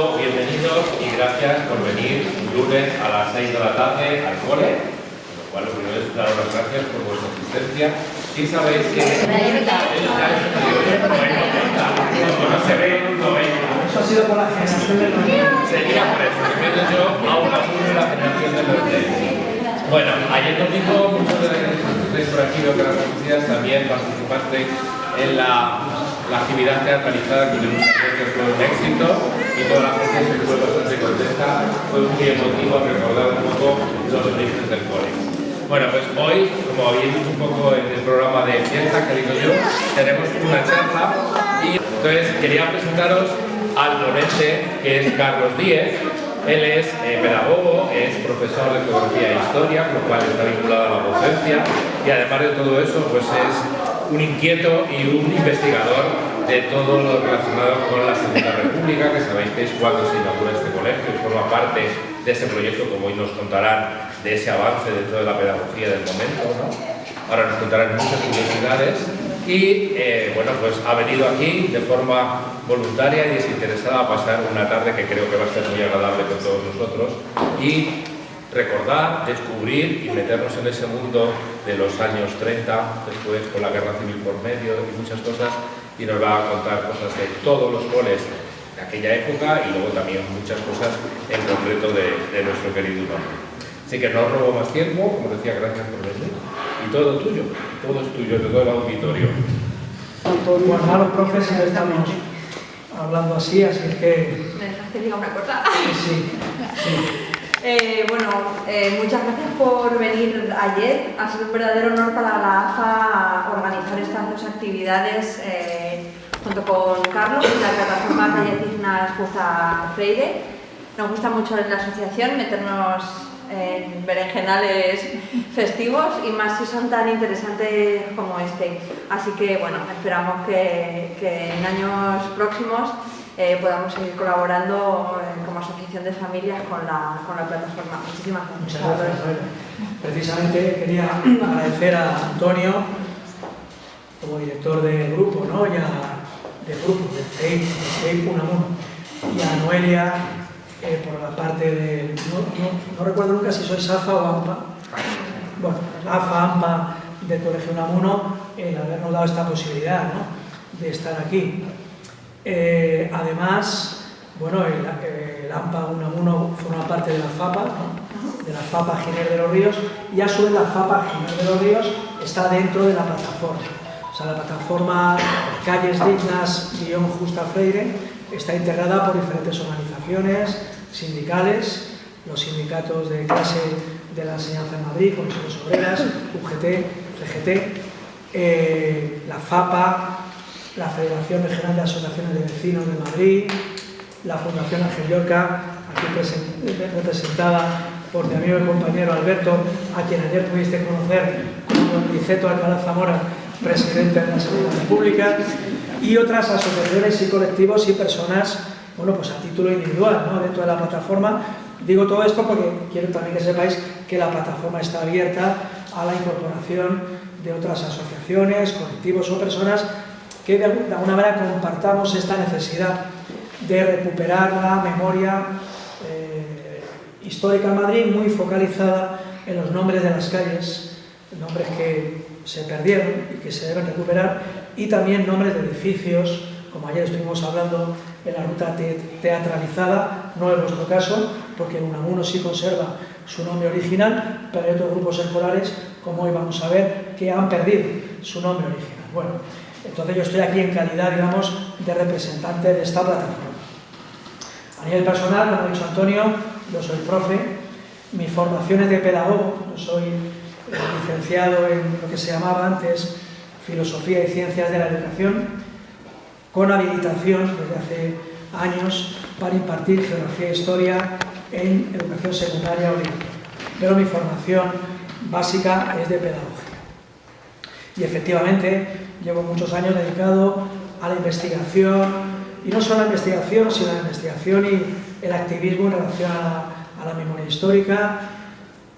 tanto, bienvenidos y gracias por venir un lunes a las 6 de la tarde al cole, con lo cual lo primero es daros las gracias por vuestra asistencia. Y sabéis que no se ve 90. Eso ha sido por la generación del 90. Sería por eso, que yo aún de la generación del 90. Bueno, ayer domingo muchos de los que estáis por aquí, veo que las conocidas también participaste en la actividad teatralizada que tuvimos ayer, que fue un éxito y toda la gente se fue bastante contenta. Fue muy emotivo recordar un poco los orígenes del cole. Bueno, pues hoy, como habéis visto un poco en el programa de fiesta que digo yo, tenemos una charla y entonces quería presentaros al ponente, que es Carlos Díez. Él es pedagogo, es profesor de geografía e historia, con lo cual está vinculado a la docencia y además de todo eso, pues es un inquieto y un investigador de todo lo relacionado con la Segunda República, que sabéis que es cuando se inaugura este colegio y forma parte de ese proyecto, como hoy nos contarán, de ese avance dentro de la pedagogía del momento, ¿no? Ahora nos contarán muchas curiosidades y bueno, pues ha venido aquí de forma voluntaria y desinteresada a pasar una tarde que creo que va a ser muy agradable con todos nosotros y recordar, descubrir y meternos en ese mundo de los años 30, después con la guerra civil por medio y muchas cosas, y nos va a contar cosas de todos los coles de aquella época y luego también muchas cosas en concreto de nuestro querido nombre. Así que no os robo más tiempo, como decía, gracias por venir, y todo tuyo, todo es tuyo, de todo el auditorio. Pues malos profes, ya estamos hablando así es que... ¿Me dejas que diga una cosa? Sí. Muchas gracias por venir ayer. Ha sido un verdadero honor para la AFA organizar estas dos actividades junto con Carlos y la plataforma Calles Dignas Justa Freire. Nos gusta mucho en la asociación meternos en berenjenales festivos y más si son tan interesantes como este. Así que bueno, esperamos que en años próximos podamos seguir colaborando como asociación de familias con la plataforma. Muchísimas gracias. Muchas gracias. Precisamente quería agradecer a Antonio como director del grupo, ¿no? Y del grupo, del CEIP Unamuno, y a Noelia por la parte de... No recuerdo nunca si sois AFA o AMPA. Bueno, AFA, AMPA del Colegio Unamuno, el habernos dado esta posibilidad, ¿no? De estar aquí. Además, bueno, el AMPA Unamuno forma parte de la FAPA, ¿no? De la FAPA Giner de los Ríos, y a su vez la FAPA Giner de los Ríos está dentro de la plataforma. O sea, la plataforma Calles Dignas Justa Freire está integrada por diferentes organizaciones sindicales, los sindicatos de clase de la enseñanza en Madrid, Comisiones Obreras, UGT, CGT, la FAPA, la Federación Regional de Asociaciones de Vecinos de Madrid, la Fundación Ángel Llorca, aquí representada por mi amigo y compañero Alberto, a quien ayer pudiste conocer como Niceto Alcalá Zamora, presidente de la Segunda República, y otras asociaciones y colectivos y personas, bueno, pues a título individual, ¿no? Dentro de la plataforma. Digo todo esto porque quiero también que sepáis que la plataforma está abierta a la incorporación de otras asociaciones, colectivos o personas que de alguna manera compartamos esta necesidad de recuperar la memoria histórica en Madrid, muy focalizada en los nombres de las calles, nombres que se perdieron y que se deben recuperar, y también nombres de edificios, como ayer estuvimos hablando en la ruta teatralizada, no en nuestro caso, porque Unamuno sí conserva su nombre original, pero hay otros grupos escolares, como hoy vamos a ver, que han perdido su nombre original. Bueno, entonces yo estoy aquí en calidad, digamos, de representante de esta plataforma. A nivel personal, como ha dicho Antonio, yo soy profe, mi formación es de pedagogo, yo soy licenciado en lo que se llamaba antes Filosofía y Ciencias de la Educación, con habilitación desde hace años para impartir Geografía e Historia en educación secundaria obligatoria. Pero mi formación básica es de pedagogía. Y efectivamente llevo muchos años dedicado a la investigación, y no solo a la investigación, sino a la investigación y el activismo en relación a la memoria histórica.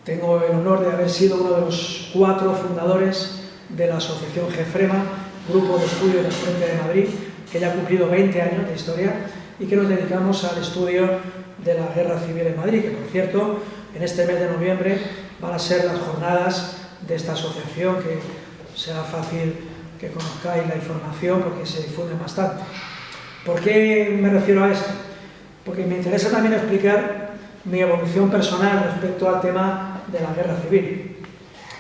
Tengo el honor de haber sido uno de los 4 fundadores de la asociación GEFREMA, Grupo de Estudio del Frente de Madrid, que ya ha cumplido 20 años de historia, y que nos dedicamos al estudio de la Guerra Civil en Madrid, que por cierto, en este mes de noviembre van a ser las jornadas de esta asociación, que será fácil que conozcáis la información porque se difunde bastante. ¿Por qué me refiero a esto? Porque me interesa también explicar mi evolución personal respecto al tema de la Guerra Civil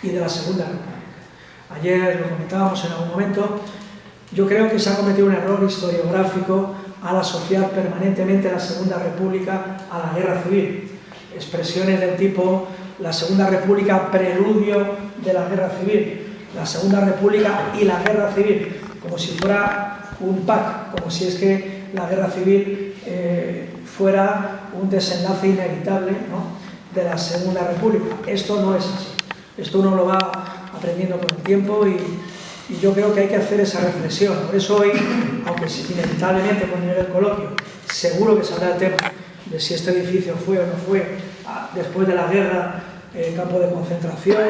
y de la Segunda República. Ayer lo comentábamos en algún momento. Yo creo que se ha cometido un error historiográfico al asociar permanentemente la Segunda República a la Guerra Civil. Expresiones del tipo la Segunda República preludio de la Guerra Civil, la Segunda República y la Guerra Civil, como si fuera un pack, como si es que la Guerra Civil fuera un desenlace inevitable, ¿no?, de la Segunda República. Esto no es así. Esto uno lo va aprendiendo con el tiempo y yo creo que hay que hacer esa reflexión. Por eso hoy, aunque inevitablemente por nivel del coloquio, seguro que saldrá el tema de si este edificio fue o no fue después de la guerra campo de concentración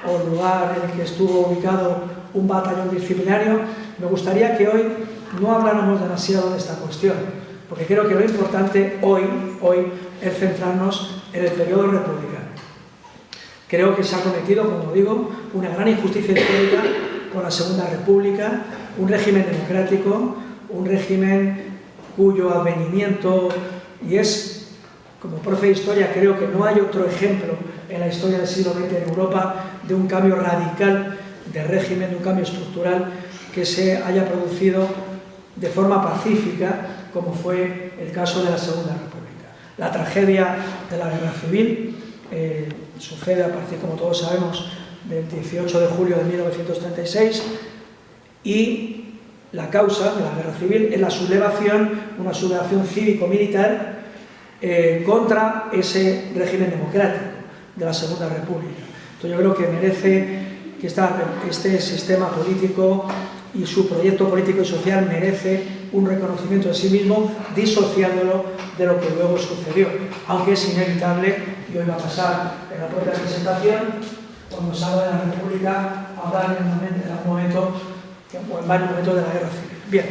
o lugar en el que estuvo ubicado un batallón disciplinario, me gustaría que hoy no habláramos demasiado de esta cuestión, porque creo que lo importante hoy es centrarnos en el periodo republicano. Creo que se ha cometido, como digo, una gran injusticia histórica con la Segunda República, un régimen democrático, un régimen cuyo advenimiento, y es, como profe de historia, creo que no hay otro ejemplo en la historia del siglo XX en Europa de un cambio radical de régimen, de un cambio estructural que se haya producido de forma pacífica, como fue el caso de la Segunda República. La tragedia de la Guerra Civil sucede a partir, como todos sabemos, del 18 de julio de 1936 y la causa de la Guerra Civil es la sublevación, una sublevación cívico-militar contra ese régimen democrático de la Segunda República. Entonces yo creo que merece que este sistema político y su proyecto político y social merece un reconocimiento de sí mismo, disociándolo de lo que luego sucedió, aunque es inevitable, y hoy va a pasar en la propia presentación, cuando se habla de la República, habrá en algún momento o en varios momentos de la Guerra Civil. Bien,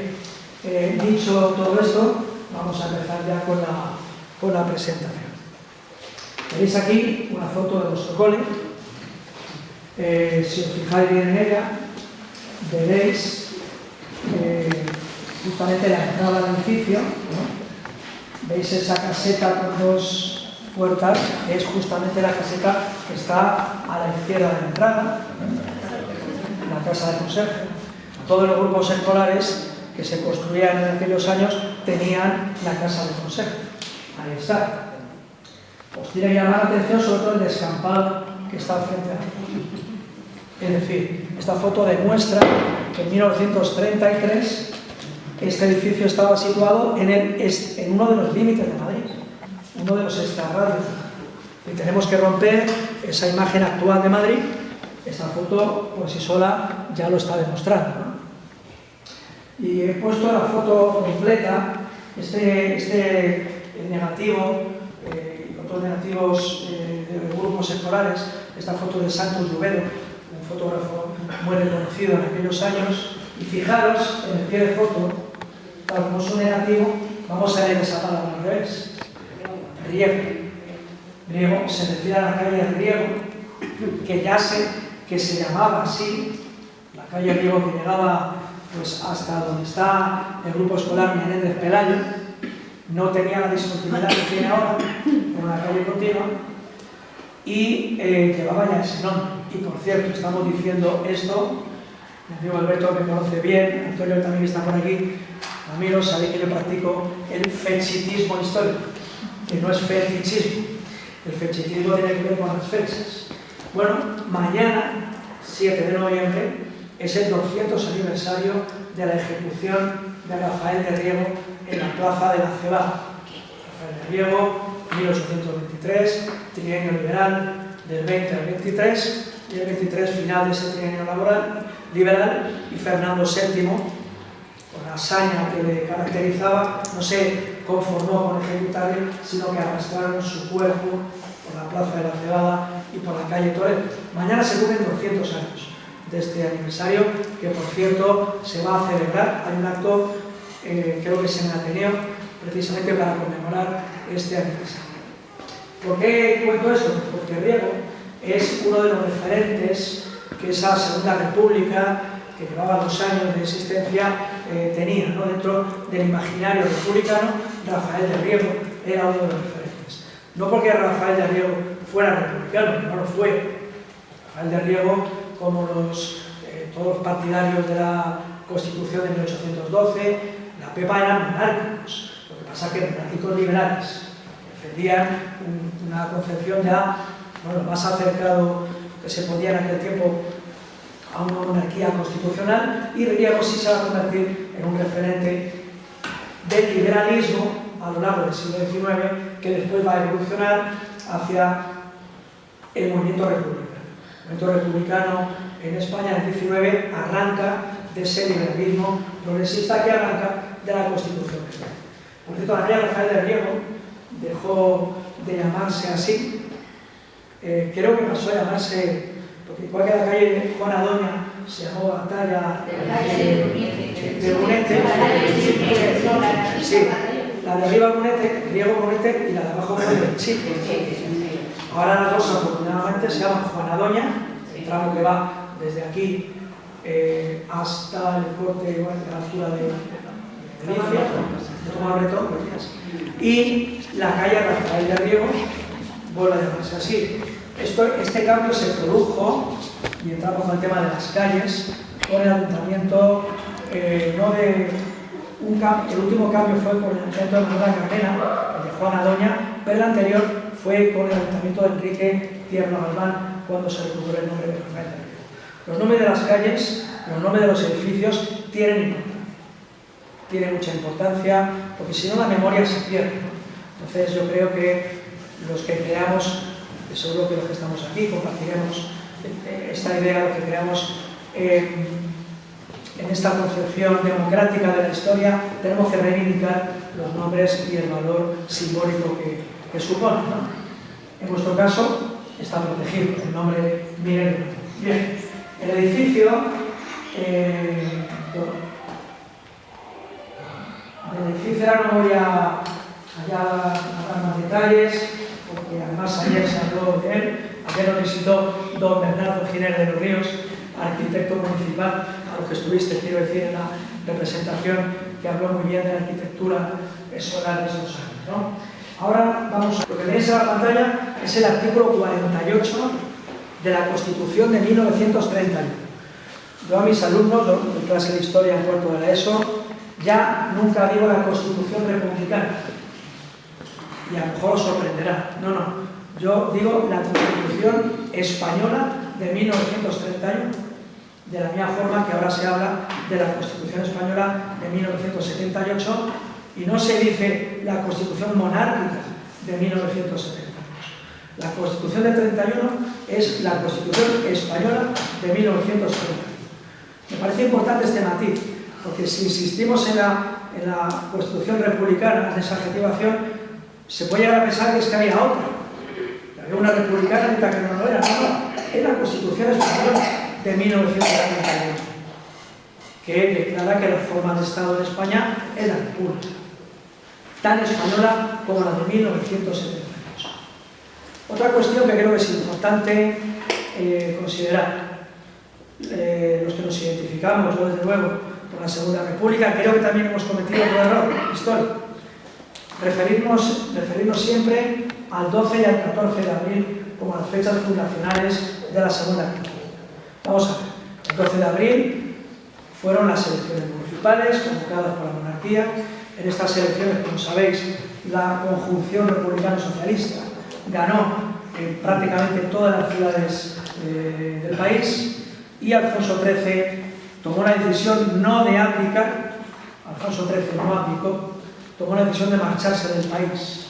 dicho todo esto, vamos a empezar ya con la presentación. Veréis aquí una foto de nuestro cole. Si os fijáis bien en ella, veréis justamente la entrada del edificio, ¿no? Veis esa caseta con dos puertas, que es justamente la caseta que está a la izquierda de la entrada, la casa de conserje. Todos los grupos escolares que se construían en aquellos años tenían la casa de conserje. Ahí está. Os tiene que llamar la atención sobre todo el descampado que está al frente de la foto. Es decir, esta foto demuestra que en 1933 este edificio estaba situado en uno de los límites de Madrid, uno de los extrarradios. Y tenemos que romper esa imagen actual de Madrid. Esta foto por sí sola ya lo está demostrando, ¿no? Y he puesto la foto completa, el negativo y otros negativos de grupos escolares, esta foto de Santos Lluvedo, un fotógrafo muy reconocido en aquellos años. Y fijaros en el pie de foto, tal como es un negativo, vamos a leer esa palabra al revés. Riego. Riego se refiere a la calle Riego, que se llamaba así, la calle Riego, que llegaba pues hasta donde está el grupo escolar Menéndez Pelayo. No tenía la discontinuidad que tiene ahora, era una calle continua, y llevaba ya ese nombre. Y por cierto, estamos diciendo esto, mi amigo Alberto me conoce bien, Antonio también está por aquí, amigos, sabéis que yo practico el fechitismo histórico, que no es fetichismo. El fechitismo tiene que ver con las fechas. Bueno, mañana, 7 de noviembre, es el 200 aniversario de la ejecución de Rafael de Riego en la Plaza de la Cebada. Rafael de Riego, 1823, trienio liberal del 20 al 23, y el 23 final de ese trienio liberal, y Fernando VII, con la hazaña que le caracterizaba, no se conformó con ejecutarle, sino que arrastraron su cuerpo por la Plaza de la Cebada y por la calle Toledo. Mañana se cumplen 200 años de este aniversario, que por cierto se va a celebrar. Hay un acto, creo que es en el Ateneo, precisamente para conmemorar este aniversario. ¿Por qué cuento esto? Porque Riego es uno de los referentes que esa Segunda República, que llevaba 2 años de existencia, tenía, ¿no? Dentro del imaginario republicano. Rafael de Riego era uno de los referentes. No porque Rafael de Riego fuera republicano, no lo fue. Rafael de Riego, como todos los partidarios de la Constitución de 1812, la PEPA eran monárquicos. Lo que pasa es que monárquicos liberales defendían una concepción ya, bueno, más acercado que se podía en aquel tiempo a una monarquía constitucional, y Riego sí se va a convertir en un referente del liberalismo a lo largo del siglo XIX, que después va a evolucionar hacia el movimiento republicano. El movimiento republicano en España en el XIX arranca de ese liberalismo progresista que arranca de la Constitución. Por cierto, la calle Rafael de Riego dejó de llamarse así. Creo que pasó a llamarse, porque igual que la calle Juan Adoña se llamó Batalla de Brunete, sí, la de arriba Brunete, Riego Brunete, y la de abajo Brunete. Ahora las dos afortunadamente se llaman Juan Adoña, el tramo que va desde aquí hasta el corte, igual, a la altura de Galicia, de Tomás Bretón, y la calle Rafael de Riego vuelve a llamarse así. Este cambio se produjo, y entramos en el tema de las calles, con el ayuntamiento, no de un cambio, el último cambio fue con el ayuntamiento de Manuela Carmena, el de Juan Adoña, pero el anterior fue con el ayuntamiento de Enrique Tierno Galván, cuando se recuperó el nombre de Rafael de Riego. Los nombres de las calles, los nombres de los edificios tienen importancia. Tienen mucha importancia, porque si no la memoria se pierde, ¿no? Entonces yo creo que los que creamos, seguro que los que estamos aquí compartiremos esta idea, lo que creamos en esta concepción democrática de la historia, tenemos que reivindicar los nombres y el valor simbólico que supone, ¿no? En vuestro caso está protegido el nombre Miguel. Bien, el edificio, ahora no voy a dar más detalles, porque además ayer se habló de él. Ayer nos visitó don Bernardo Giner de los Ríos, arquitecto municipal, a los que estuviste, quiero decir, en la representación, que habló muy bien de la arquitectura solar de esos años, ¿no? Ahora vamos a lo que tenéis en la pantalla, es el artículo 48 de la Constitución de 1931. Yo a mis alumnos, en clase de historia en cuarto de la ESO, ya nunca digo la Constitución republicana, y a lo mejor os sorprenderá. No. Yo digo la Constitución española de 1931, de la misma forma que ahora se habla de la Constitución española de 1978, y no se dice la Constitución monárquica de 1972. La Constitución del 31 es la Constitución española de 1931. Me parece importante este matiz, porque si insistimos en la Constitución republicana, en esa adjetivación, se puede llegar a pensar que es que había otra. Había una republicana que no lo era, no, es la Constitución española de 1931, que declara que las formas de Estado en España es la República, tan española como la de 1972. Otra cuestión que creo que es importante considerar, los que nos identificamos, yo desde luego, con la Segunda República, creo que también hemos cometido otro error histórico. Referirnos siempre al 12 y al 14 de abril como las fechas fundacionales de la Segunda República. Vamos a ver, el 12 de abril fueron las elecciones municipales convocadas por la monarquía. En estas elecciones, como sabéis, la conjunción republicano-socialista ganó en prácticamente todas las ciudades del país, y Alfonso XIII tomó la decisión no de abdicar. Alfonso XIII no abdicó, tomó la decisión de marcharse del país.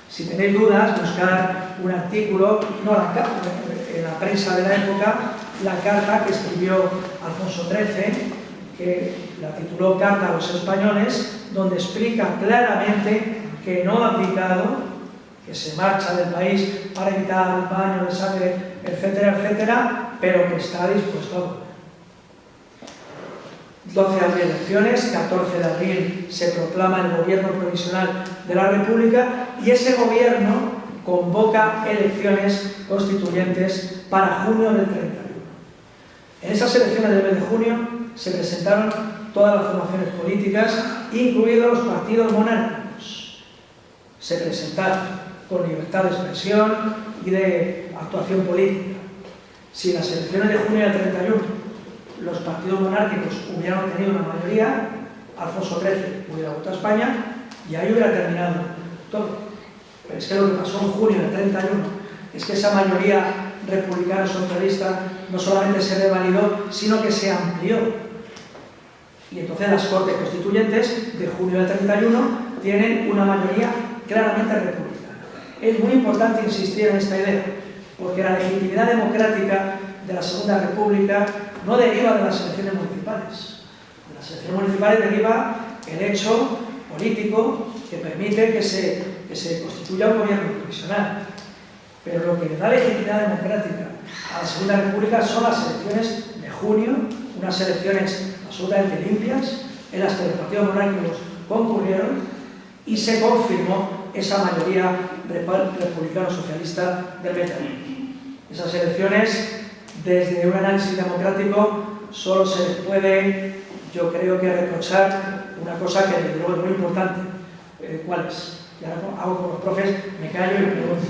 Si tenéis dudas, buscar un artículo, en la prensa de la época, la carta que escribió Alfonso XIII, que la tituló Carta a los Españoles, donde explica claramente que no ha abdicado, que se marcha del país para evitar un baño de sangre, etcétera, etcétera, pero que está dispuesto a volver. 12 de abril elecciones, 14 de abril se proclama el gobierno provisional de la República y ese gobierno convoca elecciones constituyentes para junio del 31. En esas elecciones del mes de junio se presentaron todas las formaciones políticas, incluidos los partidos monárquicos. Se presentaron con libertad de expresión y de actuación política. Si en las elecciones de junio del 31 los partidos monárquicos hubieran tenido una mayoría, Alfonso XIII hubiera vuelto a España y ahí hubiera terminado todo. Pero es que lo que pasó en junio del 31 es que esa mayoría republicano-socialista no solamente se revalidó, sino que se amplió. Y entonces las Cortes Constituyentes de junio del 31 tienen una mayoría claramente republicana. Es muy importante insistir en esta idea, porque la legitimidad democrática de la Segunda República no deriva de las elecciones municipales. De las elecciones municipales deriva el hecho político que permite que se constituya un gobierno provisional. Pero lo que le da legitimidad democrática a la Segunda República son las elecciones de junio, unas elecciones absolutamente limpias, en las que los partidos monárquicos concurrieron y se confirmó esa mayoría republicano-socialista del mes de abril. Esas elecciones, desde un análisis democrático, solo se les puede, yo creo que reprochar una cosa que desde luego es muy importante. ¿Cuál es? Ya hago con los profes, me callo y pregunto.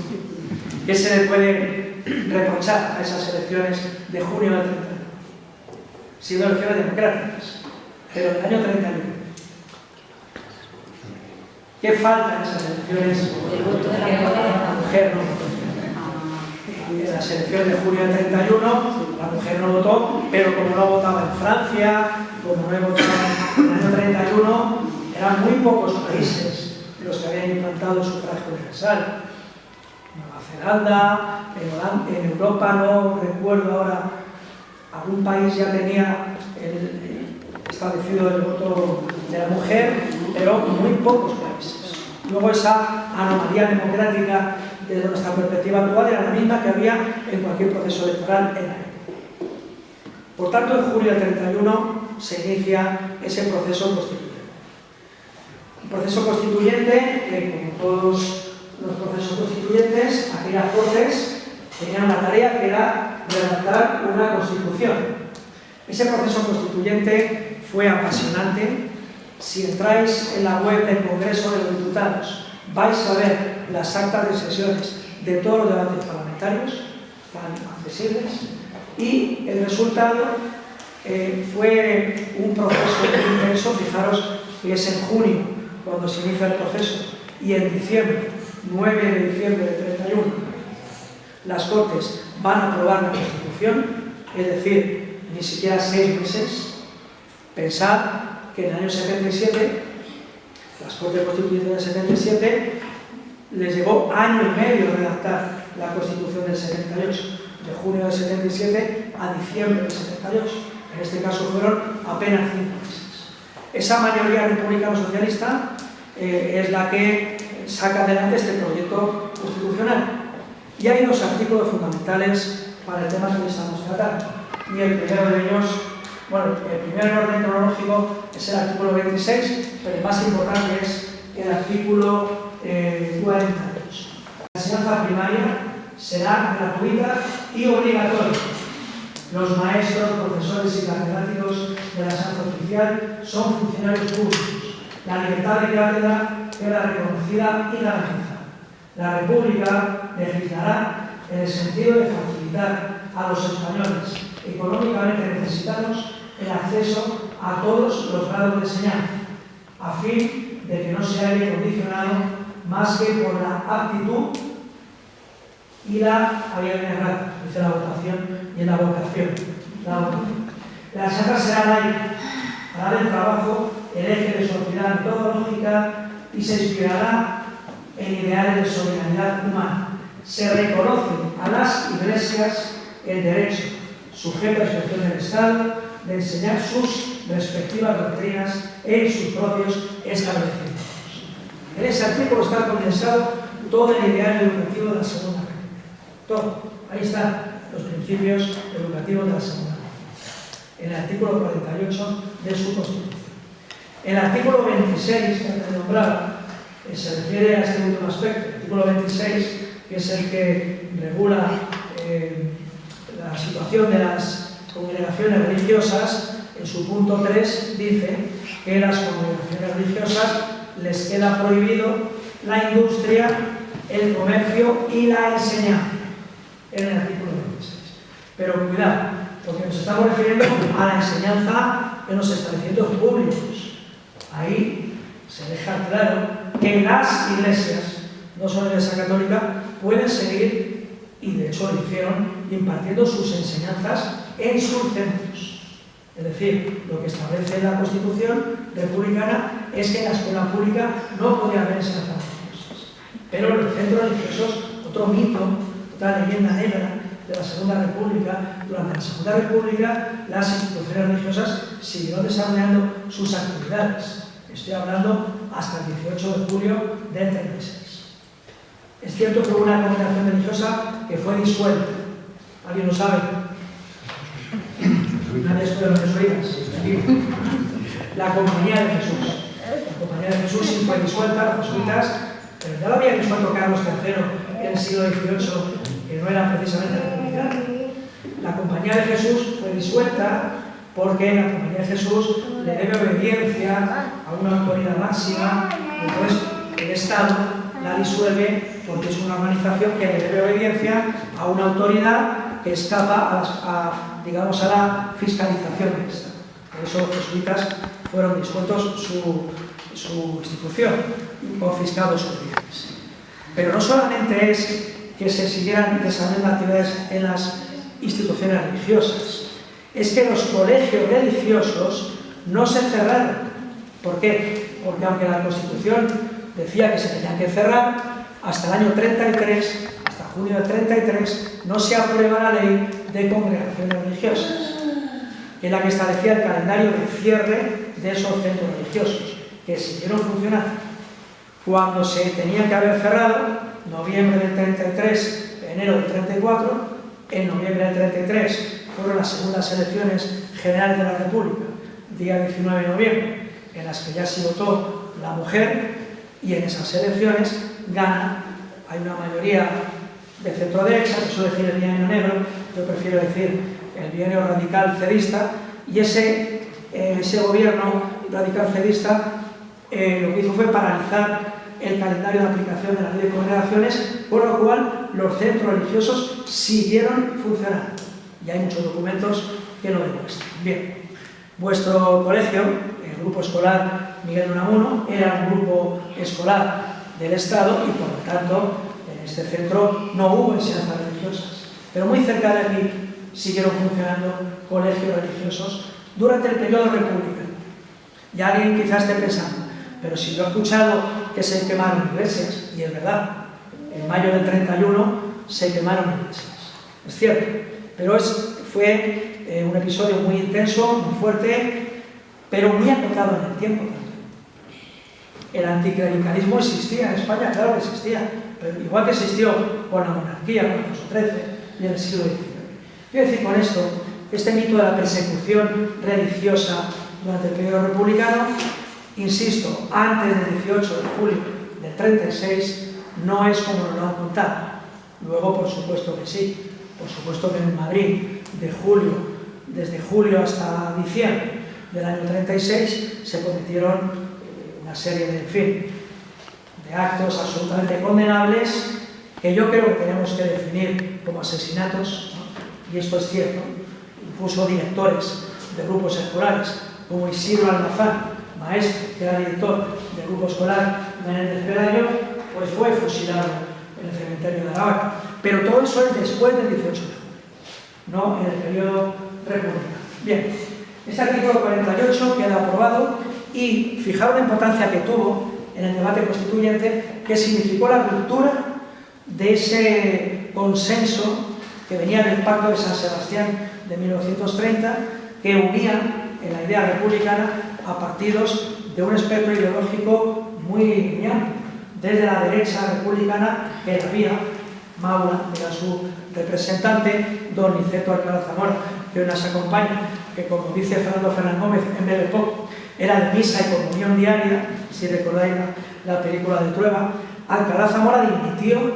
¿Qué se le puede reprochar a esas elecciones de junio del 31? Siendo elecciones democráticas, pero del año 31. ¿Qué falta en esas elecciones? El voto de la mujer no votó. En las elecciones de junio del 31, la mujer no votó, pero como no votaba en Francia, como no votaba en el año 31, eran muy pocos países los que habían implantado el sufragio universal. Nueva Zelanda, en Europa no recuerdo ahora, algún país ya tenía establecido el voto de la mujer, pero muy pocos países. Luego esa anomalía democrática desde nuestra perspectiva actual era la misma que había en cualquier proceso electoral en la época. Por tanto, en julio del 31 se inicia ese proceso constituyente. Un proceso constituyente que, como todos los procesos constituyentes, aquellas Cortes tenían una tarea que era redactar una constitución. Ese proceso constituyente fue apasionante. Si entráis en la web del Congreso de los Diputados, vais a ver las actas de sesiones de todos los debates parlamentarios, tan accesibles, y el resultado fue un proceso muy intenso. Fijaros que es en junio cuando se inicia el proceso y en diciembre, 9 de diciembre del 31, las Cortes van a aprobar la Constitución, es decir, ni siquiera 6 meses. Pensad que en el año 77, las Cortes Constituyentes del 77, les llevó año y medio redactar la Constitución del 78, de junio del 77 a diciembre del 78. En este caso fueron apenas 5 meses. Esa mayoría republicano-socialista es la que saca adelante este proyecto constitucional. Y hay 2 artículos fundamentales para el tema que estamos tratando. Y el primero de ellos, bueno, el primero en orden cronológico es el artículo 26, pero el más importante es el artículo 42. La enseñanza primaria será gratuita y obligatoria. Los maestros, profesores y catedráticos de la enseñanza oficial son funcionarios públicos. La libertad de cátedra queda reconocida y garantizada. La República legislará en el sentido de facilitar a los españoles económicamente necesitados el acceso a todos los grados de enseñanza, a fin de que no se haya condicionado más que por la aptitud y la habilidad, dice la votación, y en la vocación. La enseñanza será laica, hará del trabajo el eje de su actividad metodológica y se inspirará en ideales de solidaridad humana. Se reconoce a las iglesias el derecho, sujeto a excepción del Estado, de enseñar sus respectivas doctrinas en sus propios establecimientos. En ese artículo está condensado todo el ideal educativo de la Segunda República. Todo. Ahí están los principios educativos de la Segunda República. en el artículo 48 de su Constitución. El artículo 26, que antes nombraba, se refiere a este último aspecto. El artículo 26, que es el que regula la situación de las congregaciones religiosas, en su punto 3 dice que las congregaciones religiosas les queda prohibido la industria, el comercio y la enseñanza, en el artículo 26. Pero cuidado, porque nos estamos refiriendo a la enseñanza en los establecimientos públicos. Ahí se deja claro que las iglesias, no solo la Iglesia Católica, pueden seguir, y de hecho lo hicieron, impartiendo sus enseñanzas en sus centros. Es decir, lo que establece la Constitución republicana es que en la escuela pública no podía haber enseñanzas religiosas. Pero en los centros religiosos, otro mito, otra leyenda negra de la Segunda República, durante la Segunda República las instituciones religiosas siguieron desarrollando sus actividades. Estoy hablando hasta el 18 de julio del 36. Es cierto que hubo una congregación religiosa que fue disuelta. ¿Alguien lo sabe? Nadie estudia los jesuitas. La Compañía de Jesús. La Compañía de Jesús sí fue disuelta, los jesuitas, pero ya lo había disuelto Carlos III en el siglo XVIII, que no era precisamente republicano. La Compañía de Jesús fue disuelta porque la Compañía de Jesús le debe obediencia a una autoridad máxima, y entonces el Estado la disuelve porque es una organización que le debe obediencia a una autoridad que escapa digamos, a la fiscalización del Estado. Por eso los jesuitas fueron disueltos su institución y confiscados sus bienes. Pero no solamente es que se siguieran desarrollando actividades en las instituciones religiosas, es que los colegios religiosos no se cerraron. ¿Por qué? Porque aunque la Constitución decía que se tenían que cerrar, hasta el año 33, hasta junio del 33, no se aprueba la ley de congregaciones religiosas, que es la que establecía el calendario de cierre de esos centros religiosos, que siguieron funcionando. Cuando se tenían que haber cerrado, noviembre del 33, enero del 34, en noviembre del 33 fueron las segundas elecciones generales de la República, día 19 de noviembre, en las que ya se votó la mujer, y en esas elecciones gana, hay una mayoría de centro-derecha, que suele decir el bienio negro, yo prefiero decir el bienio radical cedista, y ese gobierno radical cedista lo que hizo fue paralizar el calendario de aplicación de la ley de congregaciones, por lo cual los centros religiosos siguieron funcionando. Y hay muchos documentos que lo demuestran. Bien, vuestro colegio, el grupo escolar Miguel de Unamuno, era un grupo escolar del Estado y por lo tanto en este centro no hubo enseñanzas religiosas. Pero muy cerca de aquí siguieron funcionando colegios religiosos durante el periodo republicano. Y alguien quizás esté pensando, pero si yo he escuchado que se quemaron iglesias, y es verdad, en mayo del 31 se quemaron iglesias. Es cierto, pero fue un episodio muy intenso, muy fuerte, pero muy acotado en el tiempo también. El anticlericalismo existía en España, claro que existía, pero igual que existió con la monarquía, con Alfonso XIII y en el siglo XIX. Quiero decir con esto, este mito de la persecución religiosa durante el periodo republicano, insisto, antes del 18 de julio del 36, no es como nos lo han contado. Luego, por supuesto que sí. Por supuesto que en Madrid, desde julio hasta diciembre del año 36, se cometieron una serie de actos absolutamente condenables que yo creo que tenemos que definir como asesinatos, ¿no? Y esto es cierto. Incluso directores de grupos escolares, como Isidro Almazán, maestro, que era director del grupo escolar Menéndez Pelayo, pues fue fusilado en el cementerio de Aravaca. Pero todo eso es después del 18 de julio, no en el periodo republicano. Bien, este artículo 48 queda aprobado y fijaros la importancia que tuvo en el debate constituyente, que significó la ruptura de ese consenso que venía del Pacto de San Sebastián de 1930, que unía en la idea republicana a partidos de un espectro ideológico muy amplio, desde la derecha republicana, que había Maura era su representante, don Niceto Alcalá Zamora, que hoy nos acompaña, que como dice Fernando Fernández Gómez en breve poco, era de misa y comunión diaria, si recordáis la película de Trueba. Alcalá Zamora dimitió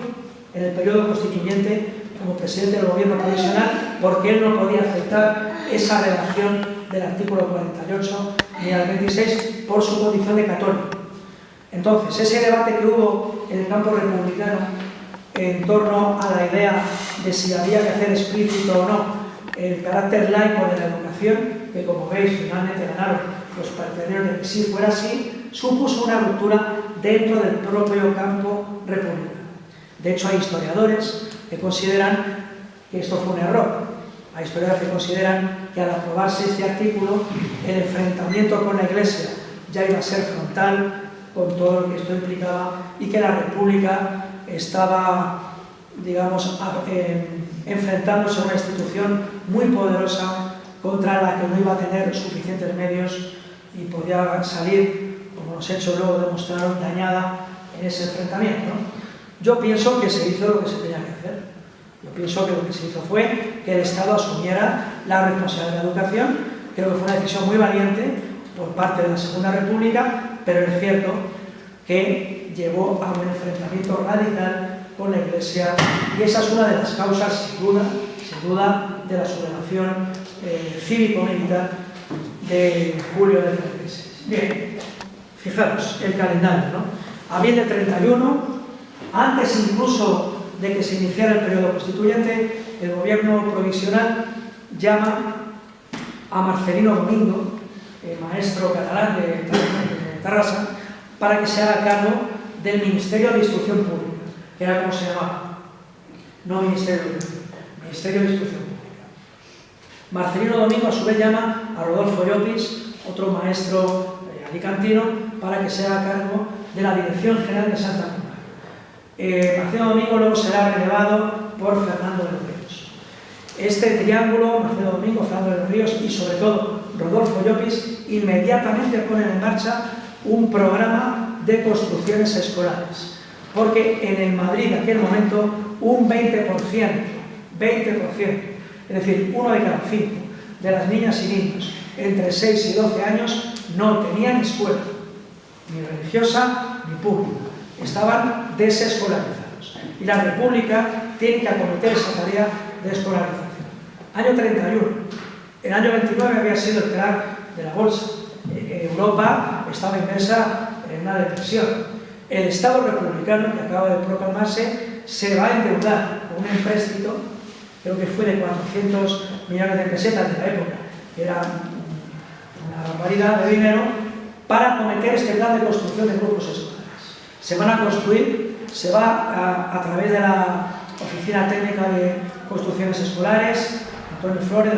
en el periodo constituyente como presidente del gobierno provisional porque él no podía aceptar esa redacción del artículo 48 ni al 26 por su condición de católico. Entonces, ese debate que hubo en el campo republicano en torno a la idea de si había que hacer explícito o no el carácter laico de la educación, que como veis finalmente ganaron los partidarios de que sí fuera así, supuso una ruptura dentro del propio campo republicano. De hecho, hay historiadores que consideran que esto fue un error. Hay historiadores que consideran que al aprobarse este artículo, el enfrentamiento con la Iglesia ya iba a ser frontal, con todo lo que esto implicaba, y que la República estaba, digamos, enfrentándose a una institución muy poderosa contra la que no iba a tener suficientes medios y podía salir, como los hechos luego demostraron, dañada en ese enfrentamiento, ¿no? Yo pienso que se hizo lo que se tenía que hacer. Yo pienso que lo que se hizo fue que el Estado asumiera la responsabilidad de la educación. Creo que fue una decisión muy valiente por parte de la Segunda República, pero es cierto que llevó a un enfrentamiento radical con la Iglesia, y esa es una de las causas, sin duda, de la sublevación cívico-militar de julio del 36. Bien, fijaros, el calendario, ¿no? Abril del 31, antes incluso de que se iniciara el periodo constituyente, el gobierno provisional llama a Marcelino Domingo, maestro catalán de Tarrasa, para que se haga cargo del Ministerio de Instrucción Pública, que era como se llamaba, no Ministerio de Educación, Ministerio de Instrucción Pública. Marcelino Domingo a su vez llama a Rodolfo Llopis, otro maestro alicantino, para que se haga cargo de la Dirección General de Santa Cruz. Marcelino Domingo luego será relevado por Fernando de los Ríos. Este triángulo, Marcelino Domingo, Fernando de los Ríos y sobre todo Rodolfo Llopis, inmediatamente ponen en marcha un programa de construcciones escolares, porque en el Madrid de aquel momento un 20%, es decir, 1 de cada 5 de las niñas y niños entre 6 y 12 años no tenían escuela, ni religiosa ni pública, estaban desescolarizados. Y la República tiene que acometer esa tarea de escolarización. Año 31. El año 29 había sido el crack de la bolsa. Europa estaba inmersa en una depresión. El Estado republicano, que acaba de proclamarse, se va a endeudar con un empréstito, creo que fue de 400 millones de pesetas de la época, que era una barbaridad de dinero, para acometer este plan de construcción de grupos escolares. Se van a construir, se va a través de la Oficina Técnica de Construcciones Escolares, Antonio Flores,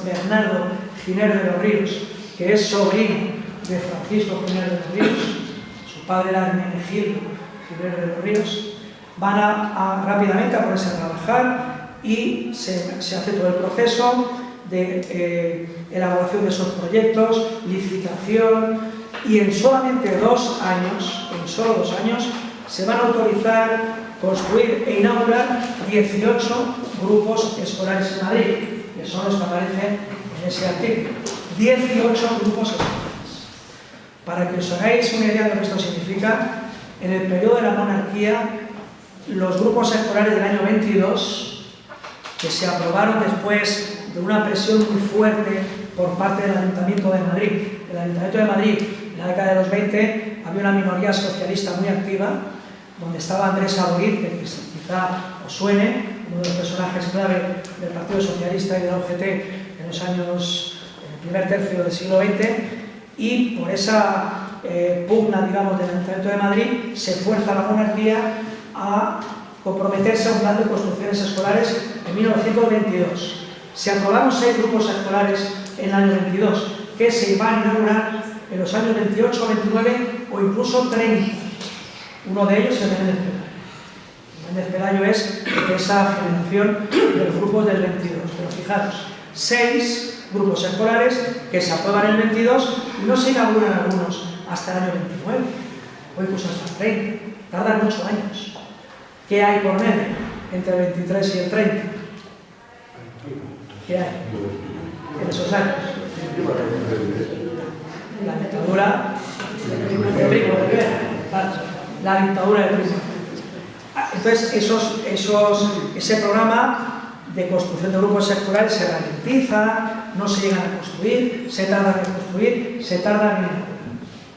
Bernardo Giner de los Ríos, que es sobrino de Francisco Giner de los Ríos, su padre era Hermenegildo Giner de los Ríos, van rápidamente a ponerse a trabajar y se hace todo el proceso de elaboración de esos proyectos, licitación, y en solamente 2 años, se van a autorizar construir e inaugurar 18 grupos escolares en Madrid, que son los que aparecen en ese artículo. 18 grupos escolares. Para que os hagáis una idea de lo que esto significa, en el periodo de la monarquía, los grupos escolares del año 22, que se aprobaron después de una presión muy fuerte por parte del Ayuntamiento de Madrid. El Ayuntamiento de Madrid, en la década de los 20, había una minoría socialista muy activa, donde estaba Andrés Aborit, que quizá os suene, uno de los personajes clave del Partido Socialista y de la UGT en los años, en el primer tercio del siglo XX, y por esa pugna, digamos, del Ayuntamiento de Madrid, se fuerza a la monarquía a comprometerse a un plan de construcciones escolares en 1922. Se aprobaron 6 grupos escolares en el año 22, que se iban a inaugurar en los años 28, 29 o incluso 30. Uno de ellos es el Méndez Pelayo. Méndez Pelayo es de esa generación de los grupos del 22. Pero fijaros, 6 grupos escolares que se aprueban en el 22 y no se inauguran algunos hasta el año 29, o incluso hasta el 30. Tardan 8 años. ¿Qué hay por medio entre el 23 y el 30? ¿Qué hay en esos años? La dictadura de Primo de Rivera, la dictadura de Primo. Entonces, ese programa de construcción de grupos escolares se ralentiza, no se llegan a construir, se tardan en construir, se tardan en...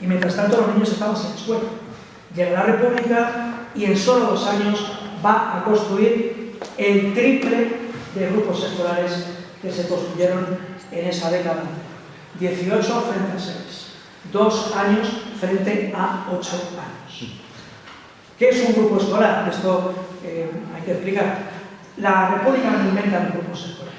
Y mientras tanto los niños estaban sin escuela. Llega la República y en solo 2 años va a construir el triple de grupos escolares que se construyeron en esa década. 18 frente a 6. 2 años frente a 8 años. ¿Qué es un grupo escolar? Esto hay que explicar. La República no inventa los grupos escolares.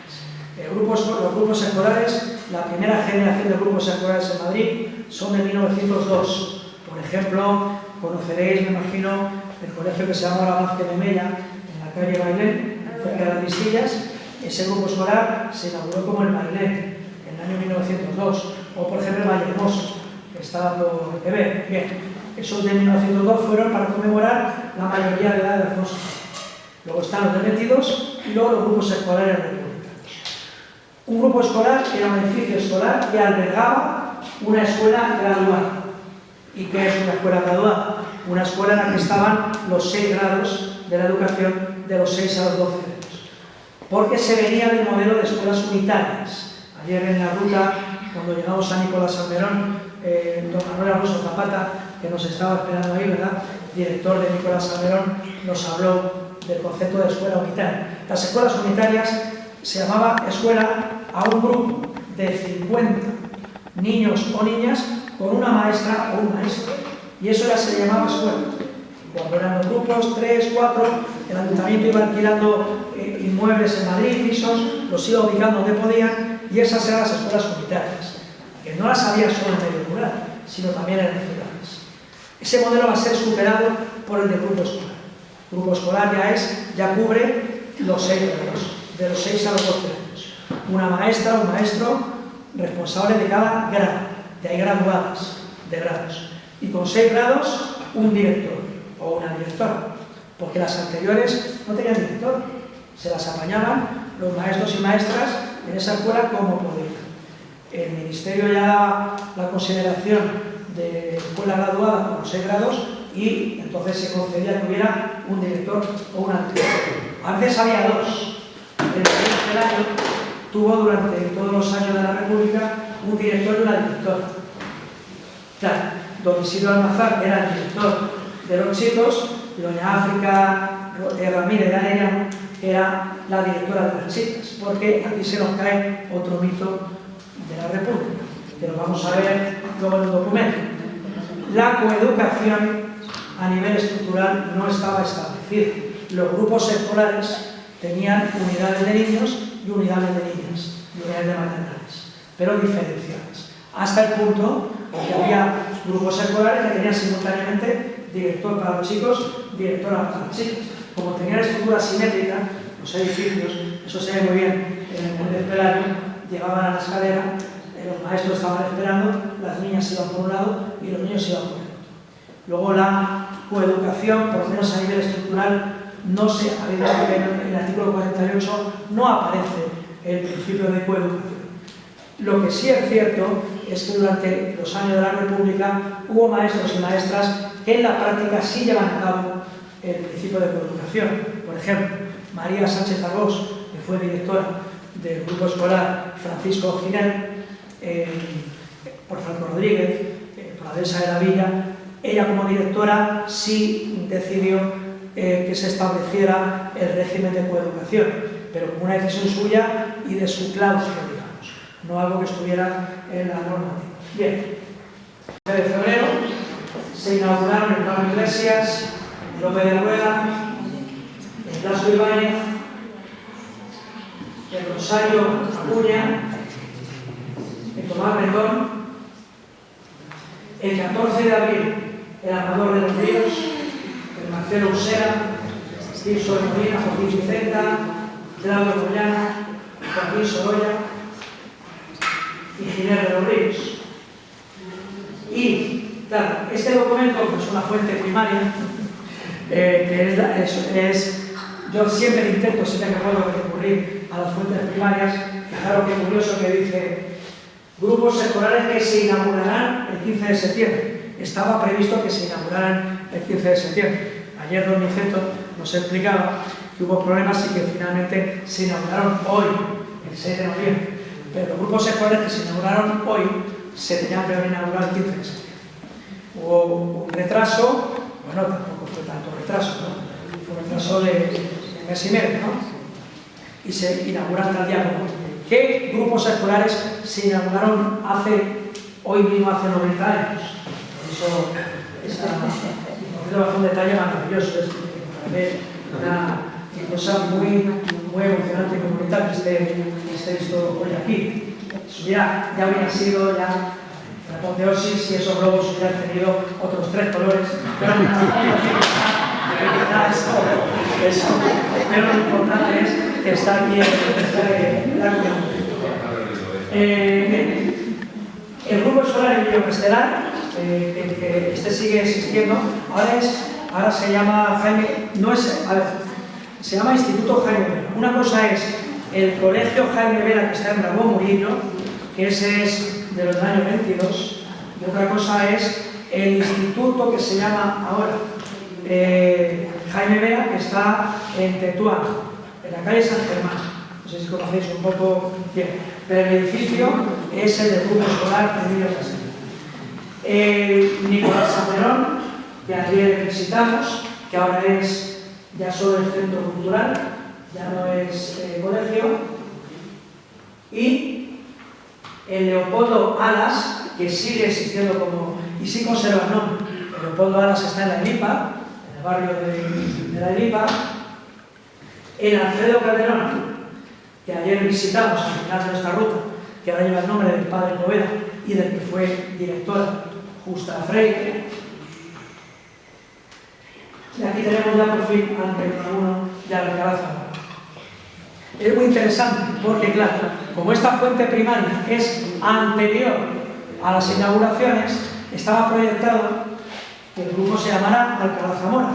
Los grupos escolares, la primera generación de grupos escolares en Madrid son de 1902. Por ejemplo, conoceréis, me imagino, el colegio que se llama la Vázquez de Mella, en la calle Bailén, cerca de las Vistillas. Ese grupo escolar se inauguró como el Bailén en el año 1902. O, por ejemplo, el Vallehermoso, que estaba por TV. Bien, esos de 1902 fueron para conmemorar la mayoría de edad de Alfonso. Luego están los de 22 y luego los grupos escolares republicanos. Un grupo escolar era un edificio escolar que albergaba una escuela graduada. ¿Y qué es una escuela graduada? Una escuela en la que estaban los 6 grados de la educación de los 6 a los 12 años. Porque se venía del modelo de escuelas unitarias. Ayer en la ruta, cuando llegamos a Nicolás Salmerón, don Manuel Alonso Zapata, que nos estaba esperando ahí, ¿verdad?, director de Nicolás Salmerón, nos habló del concepto de escuela unitaria. Las escuelas unitarias se llamaba escuela a un grupo de 50 niños o niñas con una maestra o un maestro. Y eso ya se llamaba escuela. Cuando eran los grupos, 3, 4, el ayuntamiento iba alquilando inmuebles en Madrid, pisos, los iba ubicando donde podían, y esas eran las escuelas unitarias, que no las había solo en medio rural, sino también en las ciudades. Ese modelo va a ser superado por el de grupo escolar. El grupo escolar ya cubre los 6 grados, de los 6 a los 12 años. Una maestra o un maestro responsable de cada grado, de ahí graduadas de grados. Y con 6 grados, un director o una directora, porque las anteriores no tenían director, se las apañaban los maestros y maestras en esa escuela como podían. El ministerio ya daba la consideración de escuela graduada con 6 grados y entonces se concedía que hubiera un director o una directora. A veces había 2. El Pelayo tuvo durante todos los años de la República un director y una directora. Claro, don Isidro Almazar era el director de los chicos y doña África Ramírez de Arellano era la directora de las chicas, porque aquí se nos cae otro mito de la República, que lo vamos a ver luego en el documento. La coeducación a nivel estructural no estaba establecida. Los grupos escolares tenían unidades de niños y unidades de niñas, y unidades de maternales, pero diferenciadas. Hasta el punto que había grupos escolares que tenían simultáneamente director para los chicos, directora para las chicas. Como tenían estructura simétrica, los edificios, eso se ve muy bien en el Monte Pelayo, llegaban a la escalera, los maestros estaban esperando, las niñas iban por un lado y los niños iban por el otro. Luego la coeducación, por lo menos a nivel estructural, no se ha visto que en el artículo 48 no aparece el principio de coeducación. Lo que sí es cierto es que durante los años de la República hubo maestros y maestras que en la práctica sí llevan a cabo el principio de coeducación. Por ejemplo, María Sánchez Arbós, que fue directora del grupo escolar Francisco Ginel, por Franco Rodríguez, por Adesa de la Villa, ella como directora sí decidió que se estableciera el régimen de coeducación, pero como una decisión suya y de su claustro, digamos, no algo que estuviera en la normativa. Bien, el 9 de febrero se inauguraron en Pablo Iglesias, en López de Rueda, en Blasco Ibáñez, en Rosario Acuña, en Tomás Rendón, el 14 de abril el Amador de los Ríos, el Marcelo Usera, Tirso de Molina, Joaquín Vicenta, Claudio Moyana, Joaquín Sorolla y Ginés de los Ríos. Y, claro, este documento, que es una fuente primaria, Yo siempre intento, siempre que puedo recurrir a las fuentes primarias. Fijaros qué curioso que dice: grupos escolares que se inaugurarán el 15 de septiembre. Estaba previsto que se inauguraran el 15 de septiembre. Ayer don Niceto nos explicaba que hubo problemas y que finalmente se inauguraron hoy, el 6 de noviembre. Pero los grupos escolares que se inauguraron hoy se tenían que haber inaugurado el 15 de septiembre. Hubo un retraso, bueno, tampoco fue tanto retraso, ¿no? Fue un retraso de mes y medio, ¿no? Y se inauguran tal día como hoy. ¿Qué grupos escolares se inauguraron hoy mismo, hace 90 años? Eso es un detalle maravilloso, me parece una cosa muy emocionante y muy bonita que esté esto hoy aquí. Ya hubiera sido la apoteosis si esos globos hubieran tenido otros 3 colores. Pero lo importante es que está aquí la comunidad. El grupo escolar Emilio Castelar, que este sigue existiendo, ahora se llama se llama Instituto Jaime Vera. Una cosa es el colegio Jaime Vera, que está en Ramón Murillo, que ese es de los años 22, y otra cosa es el instituto que se llama ahora Jaime Vera, que está en Tetuán, en la calle San Germán. No sé si conocéis un poco bien, pero el edificio es el del grupo escolar Emilio Castelar. Nicolás Saperón, que ayer visitamos, que ahora es ya solo el centro cultural, ya no es colegio, y el Leopoldo Alas, que sigue existiendo y sí conserva el nombre. El Leopoldo Alas está en la Elipa, en el barrio de la Elipa. El Alfredo Calderón, que ayer visitamos al final de nuestra ruta, que ahora lleva el nombre del padre Poveda y del que fue directora Justa Freire. Y aquí tenemos ya por fin al 1 de Alcalá Zamora. Es muy interesante porque, claro, como esta fuente primaria es anterior a las inauguraciones, estaba proyectado que el grupo se llamara Alcalá Zamora.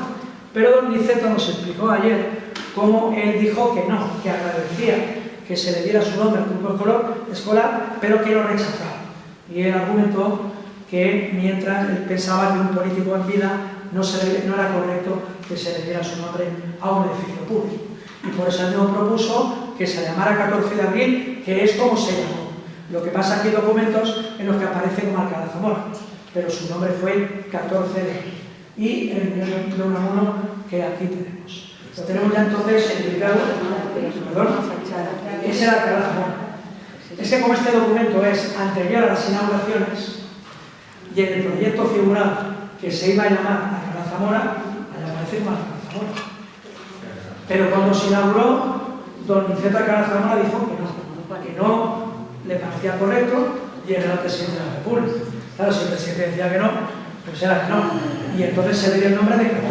Pero don Niceto nos explicó ayer cómo él dijo que no, que agradecía que se le diera su nombre al grupo escolar, pero que lo rechazaba. Y él argumentó que mientras él pensaba que un político en vida no era correcto que se le diera su nombre a un edificio público. Y por eso él no propuso que se llamara 14 de abril, que es como se llamó. Lo que pasa es que hay documentos en los que aparece como Alcalá Zamora, pero su nombre fue 14 de abril. Y el nivel de Unamuno que aquí tenemos. Lo tenemos ya entonces explicado. ¿Perdón? Ese era Alcalá Zamora. Es que como este documento es anterior a las inauguraciones y en el proyecto figurado que se iba a llamar Alcalá Zamora, allá aparece como Alcalá Zamora. Pero cuando se inauguró, don Niceto Alcalá Zamora dijo que no le parecía correcto y él era el presidente de la República. Claro, si el presidente decía que no, pues era que no. Y entonces se le dio el nombre de 14.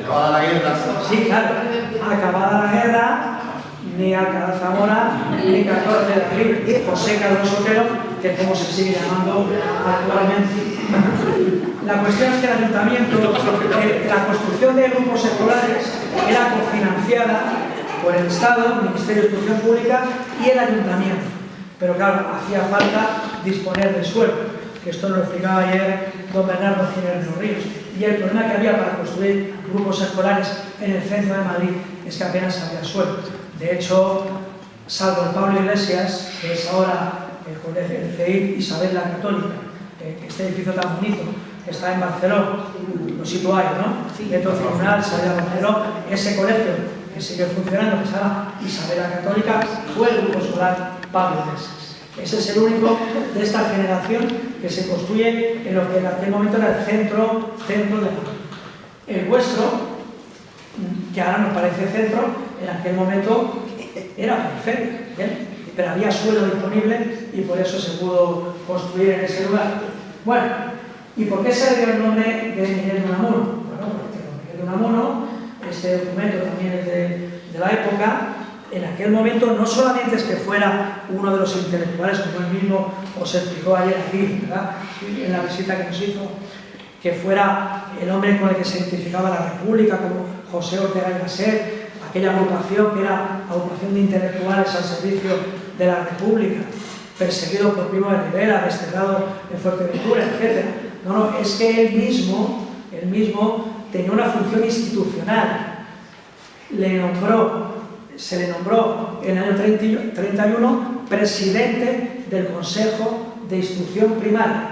Acabada la guerra. Sí, claro. Acabada la guerra, ni Alcalá Zamora, ni 14 de abril. José Carlos Otero, que es como se sigue llamando actualmente. La cuestión es que el ayuntamiento, la construcción de grupos escolares era cofinanciada por el Estado, el Ministerio de Instrucción Pública y el ayuntamiento. Pero claro, hacía falta disponer de suelo, que esto nos lo explicaba ayer don Bernardo Jiménez de los Ríos. Y el problema que había para construir grupos escolares en el centro de Madrid es que apenas había suelo. De hecho, salvo el Pablo Iglesias, que es ahora el CEIP Isabel la Católica, este edificio tan bonito, que está en Barcelona, lo situáis, ¿no? Dentro del tribunal, Isabel la Barcelona, ese colegio que sigue funcionando, que se llama Isabel la Católica, fue el grupo escolar Pablo Iglesias. Ese es el único de esta generación que se construye en lo que en aquel momento era el centro de Madrid. El vuestro, que ahora nos parece centro, en aquel momento era periferia, ¿bien? Pero había suelo disponible y por eso se pudo construir en ese lugar. Bueno, ¿y por qué se le dio el nombre de Miguel de Unamuno? Bueno, porque Miguel de Unamuno, este documento también es de la época. En aquel momento no solamente es que fuera uno de los intelectuales, como él mismo os explicó ayer aquí, ¿verdad? En la visita que nos hizo, que fuera el hombre con el que se identificaba la República, como José Ortega y Gasset, aquella agrupación que era agrupación de intelectuales al servicio de la República, perseguido por Primo de Rivera, desterrado en Fuerteventura, etc. No, es que él mismo tenía una función institucional. Se le nombró en el año 31 presidente del Consejo de Instrucción Primaria,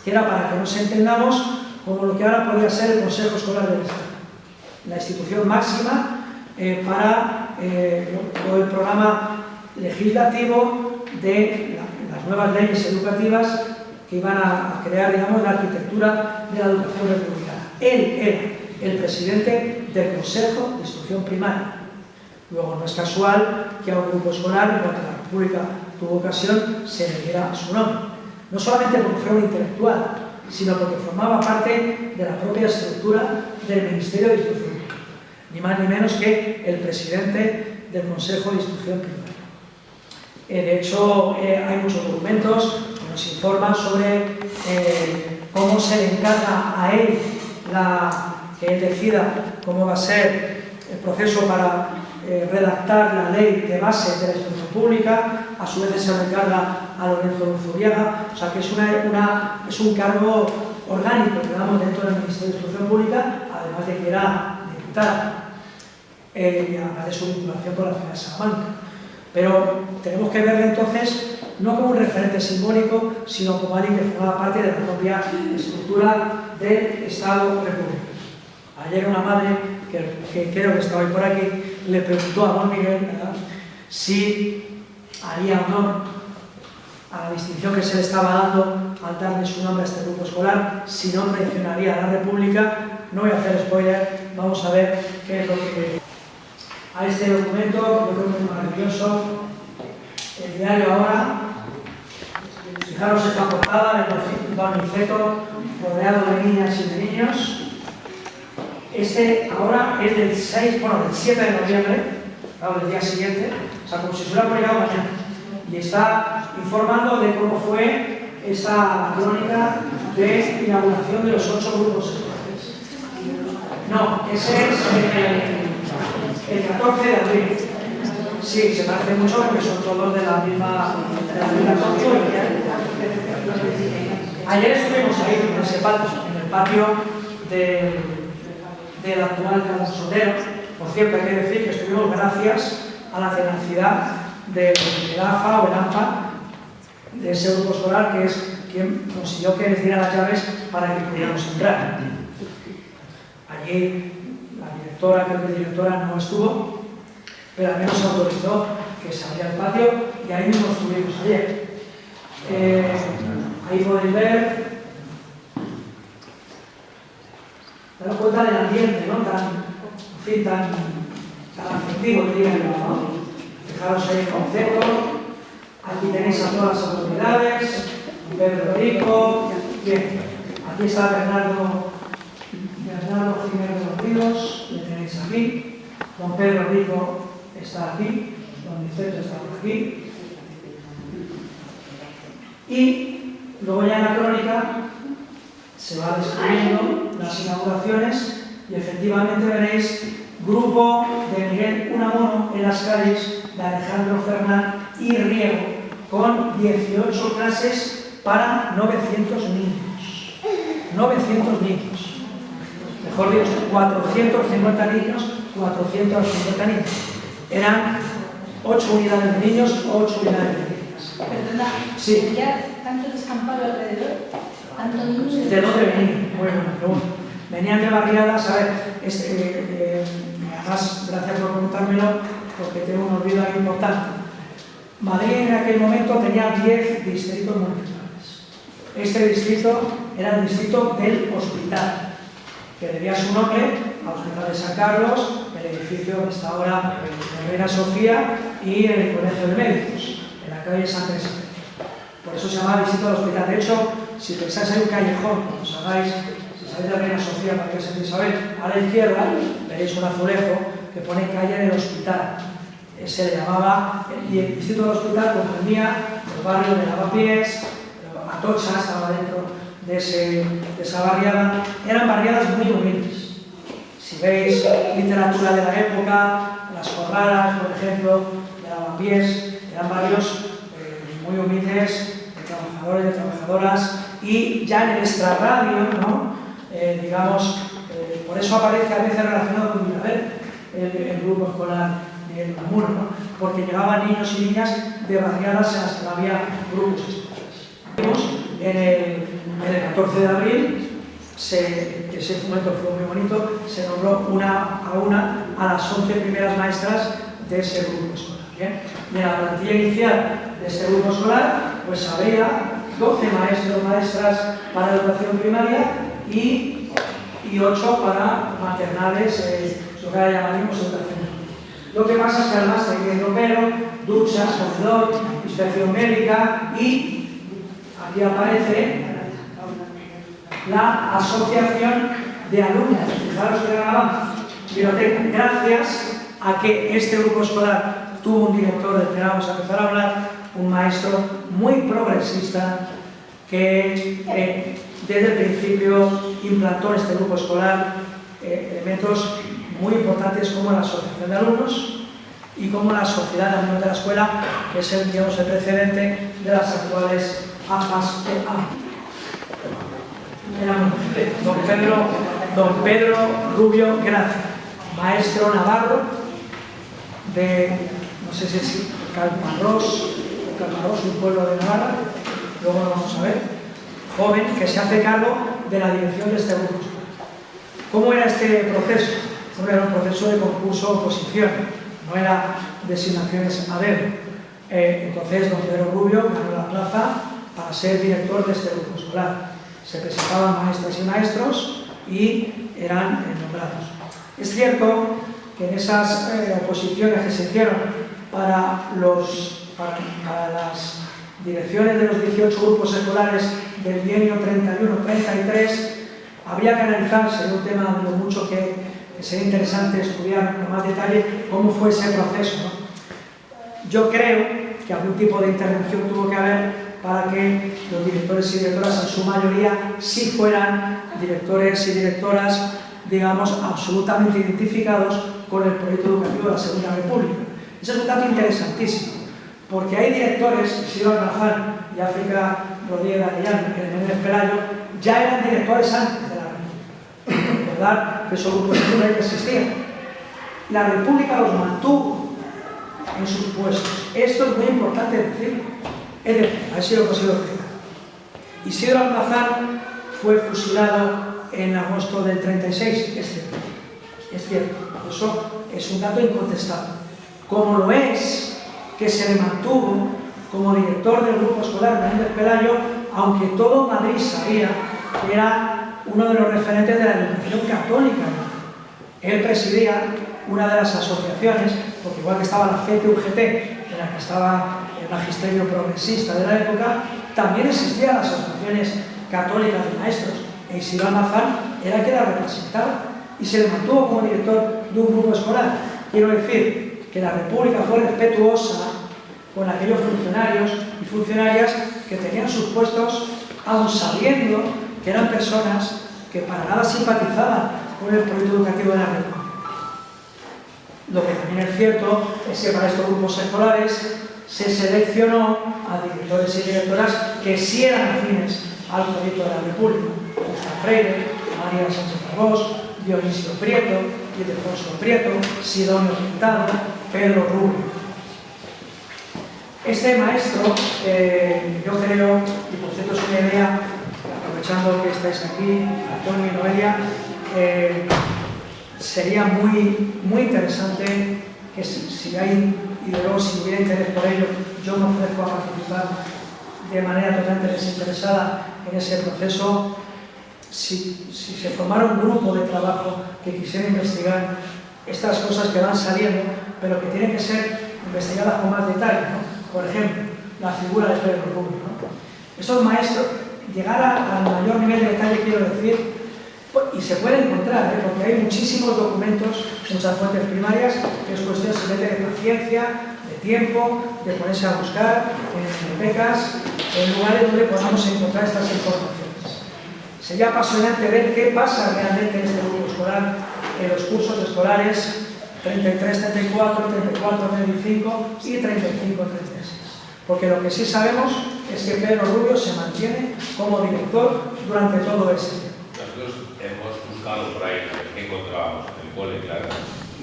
que era, para que nos entendamos, como lo que ahora podría ser el Consejo Escolar del Estado, la institución máxima para todo el programa legislativo de las nuevas leyes educativas que iban a crear, digamos, la arquitectura de la educación republicana. Él era el presidente del Consejo de Instrucción Primaria. Luego, no es casual que a un grupo escolar, en cuanto la República tuvo ocasión, se le diera su nombre. No solamente porque fuera un intelectual, sino porque formaba parte de la propia estructura del Ministerio de Instrucción, ni más ni menos que el presidente del Consejo de Instrucción Primaria. De hecho, hay muchos documentos que nos informan sobre cómo se le encarga a él que él decida cómo va a ser el proceso para redactar la ley de bases de la instrucción pública. A su vez se le encarga a Lorenzo Luzuriaga, o sea que es un cargo orgánico, digamos, dentro del Ministerio de Instrucción Pública, además de que era diputado, y además de su vinculación con la ciudad de Salamanca. Pero tenemos que verle entonces no como un referente simbólico, sino como alguien que formaba parte de la propia estructura del Estado republicano. Ayer una madre, que creo que estaba hoy por aquí, le preguntó a don Miguel, ¿verdad?, si haría honor a la distinción que se le estaba dando al darle su nombre a este grupo escolar, si no traicionaría a la República. No voy a hacer spoiler, vamos a ver qué es lo que... A este documento, que yo creo que es maravilloso, el diario Ahora. Fijaros esta portada de don Niceto, rodeado de niñas y de niños. Este Ahora es del 7 de noviembre, claro, del día siguiente, o sea, como si se hubiera publicado mañana. Y está informando de cómo fue esta crónica de inauguración de los 8 grupos escolares. No, ese es el 14 de abril. Sí, se parece mucho porque son todos de la misma construcción. Ayer estuvimos ahí, en ese patio, en el patio del actual Carlos Sotero. Por cierto, hay que decir que estuvimos gracias a la tenacidad del AFA o el AMPA, de ese grupo escolar, que es quien consiguió que les diera las llaves para que pudiéramos entrar. Allí la directora, creo que la directora no estuvo, pero al menos se autorizó que se abriera el patio y ahí mismo estuvimos ayer. Ahí podéis ver, daros cuenta del ambiente, ¿no?, tan afectivo, diría yo, ¿no? Fijaros ahí el concepto. Aquí tenéis a todas las autoridades, Pedro Rico, bien, aquí está Bernardo Jiménez de los Ríos, le tenéis aquí, don Pedro Rico está aquí, don Niceto está por aquí, y luego ya en la crónica se va describiendo las inauguraciones y efectivamente veréis grupo de Miguel Unamuno en las calles, de Alejandro Fernán y Riego, con 18 clases para 900 niños. 900 niños. Mejor dicho, 450 niños, 450 niños. Eran 8 unidades de niños, 8 unidades de niñas. Perdona, sí. ¿Ya tanto descampado alrededor? ¿Tanto niños? ¿De dónde venían? Muy buena pregunta. Venían de barriadas, a ver, además, gracias por preguntármelo, porque tengo un olvido ahí importante. Madrid en aquel momento tenía 10 distritos municipales. Este distrito era el distrito del Hospital, que debía su nombre al Hospital de San Carlos, el edificio donde está ahora la Reina Sofía y el Colegio de Médicos, en la calle Santa Isabel. Por eso se llamaba distrito del Hospital. De hecho, si pensáis en un callejón, cuando salgáis, si salís de la Reina Sofía para que Santa Isabel, a la izquierda veréis un azulejo que pone calle del Hospital. Se le llamaba, y el distrito del Hospital comprendía los barrios de Lavapiés, Atocha estaba dentro de esa barriada, eran barriadas muy humildes. Si veis literatura de la época, las Corralas, por ejemplo, de Lavapiés, eran barrios muy humildes, de trabajadores, de trabajadoras, y ya en el extrarradio, ¿no? Digamos, por eso aparece a veces relacionado con Miravet, el grupo escolar de Unamuno, ¿no? Porque llegaban niños y niñas de barriadas en las que no había grupos escolares. En el 14 de abril, ese momento fue muy bonito, se nombró una a las 11 primeras maestras de ese grupo escolar. ¿Bien? Y en la plantilla inicial de ese grupo escolar, pues había 12 maestros, maestras para educación primaria y 8 para maternales, lo que ahora llamaríamos educación. Lo que pasa es que además hay ropero, duchas, comedor, inspección médica y aquí aparece la asociación de alumnos. Fijaros que gran avance. Biblioteca. Gracias a que este grupo escolar tuvo un director del que vamos a empezar a hablar, un maestro muy progresista que desde el principio implantó en este grupo escolar elementos muy importantes como la asociación de alumnos y como la sociedad de alumnos de la escuela, que es el precedente de las actuales AFAS. Don Pedro Rubio Gracia, maestro navarro de, no sé si es Calmarós, un pueblo de Navarra, luego lo vamos a ver, joven que se hace cargo de la dirección de este grupo. ¿Cómo era este proceso? Bueno, era un proceso de concurso-oposición, no era designaciones a dedo. Entonces, don Pedro Rubio ganó la plaza para ser director de este grupo escolar. Se presentaban maestras y maestros y eran nombrados. Es cierto que en esas oposiciones que se hicieron para las direcciones de los 18 grupos escolares del bienio 31-33, había que analizar, sería un tema de lo mucho que sería interesante estudiar con más detalle cómo fue ese proceso, ¿no? Yo creo que algún tipo de intervención tuvo que haber para que los directores y directoras, en su mayoría, sí fueran directores y directoras, digamos, absolutamente identificados con el proyecto educativo de la Segunda República. Ese es un dato interesantísimo, porque hay directores, Isidro Almazán y África Rodríguez Arellano y Menéndez Pelayo, ya eran directores antes de la República. Recordar que esos grupos escolares que existían. La República los mantuvo en sus puestos. Esto es muy importante decirlo. Es decir, a ver si lo consigo explicar. Isidro Almazán fue fusilado en agosto del 36, es cierto, eso es un dato incontestable. Como lo es que se le mantuvo como director del grupo escolar Menéndez Pelayo, aunque todo Madrid sabía que era uno de los referentes de la educación católica. Él presidía una de las asociaciones, porque igual que estaba la CET-UGT, en la que estaba el magisterio progresista de la época, también existían las asociaciones católicas de maestros, e Isidro Almazán era quien la representaba y se le mantuvo como director de un grupo escolar. Quiero decir que la República fue respetuosa con aquellos funcionarios y funcionarias que tenían sus puestos, aun sabiendo que eran personas que para nada simpatizaban con el proyecto educativo de la República. Lo que también es cierto es que para estos grupos escolares se seleccionó a directores y directoras que sí eran afines al proyecto de la República. Gustavo Freire, María Sánchez Arbós, Dionisio Prieto, Ildefonso Prieto, Sidonio Pintado, Pedro Rubio. Este maestro, yo creo, y por cierto es una idea, aprovechando que estáis aquí, Antonio y Noelia, sería muy interesante que si hay, y luego si hubiera interés por ello, yo me ofrezco a participar de manera totalmente desinteresada en ese proceso. Si se formara un grupo de trabajo que quisiera investigar estas cosas que van saliendo, pero que tienen que ser investigadas con más detalle, ¿no? Por ejemplo, la figura de Pedro Rubio, ¿no? Esos maestros, llegar al mayor nivel de detalle, quiero decir, y se puede encontrar, porque hay muchísimos documentos, muchas fuentes primarias, que es cuestión simplemente de paciencia, de tiempo, de ponerse a buscar en bibliotecas, en lugares donde podamos encontrar estas informaciones. Sería apasionante ver qué pasa realmente en este grupo escolar, en los cursos escolares 33, 34, 34, 35 y 35, 36. Porque lo que sí sabemos es que Pedro Rubio se mantiene como director durante todo ese tiempo. Nosotros hemos buscado por ahí que encontrábamos en el cole, claro,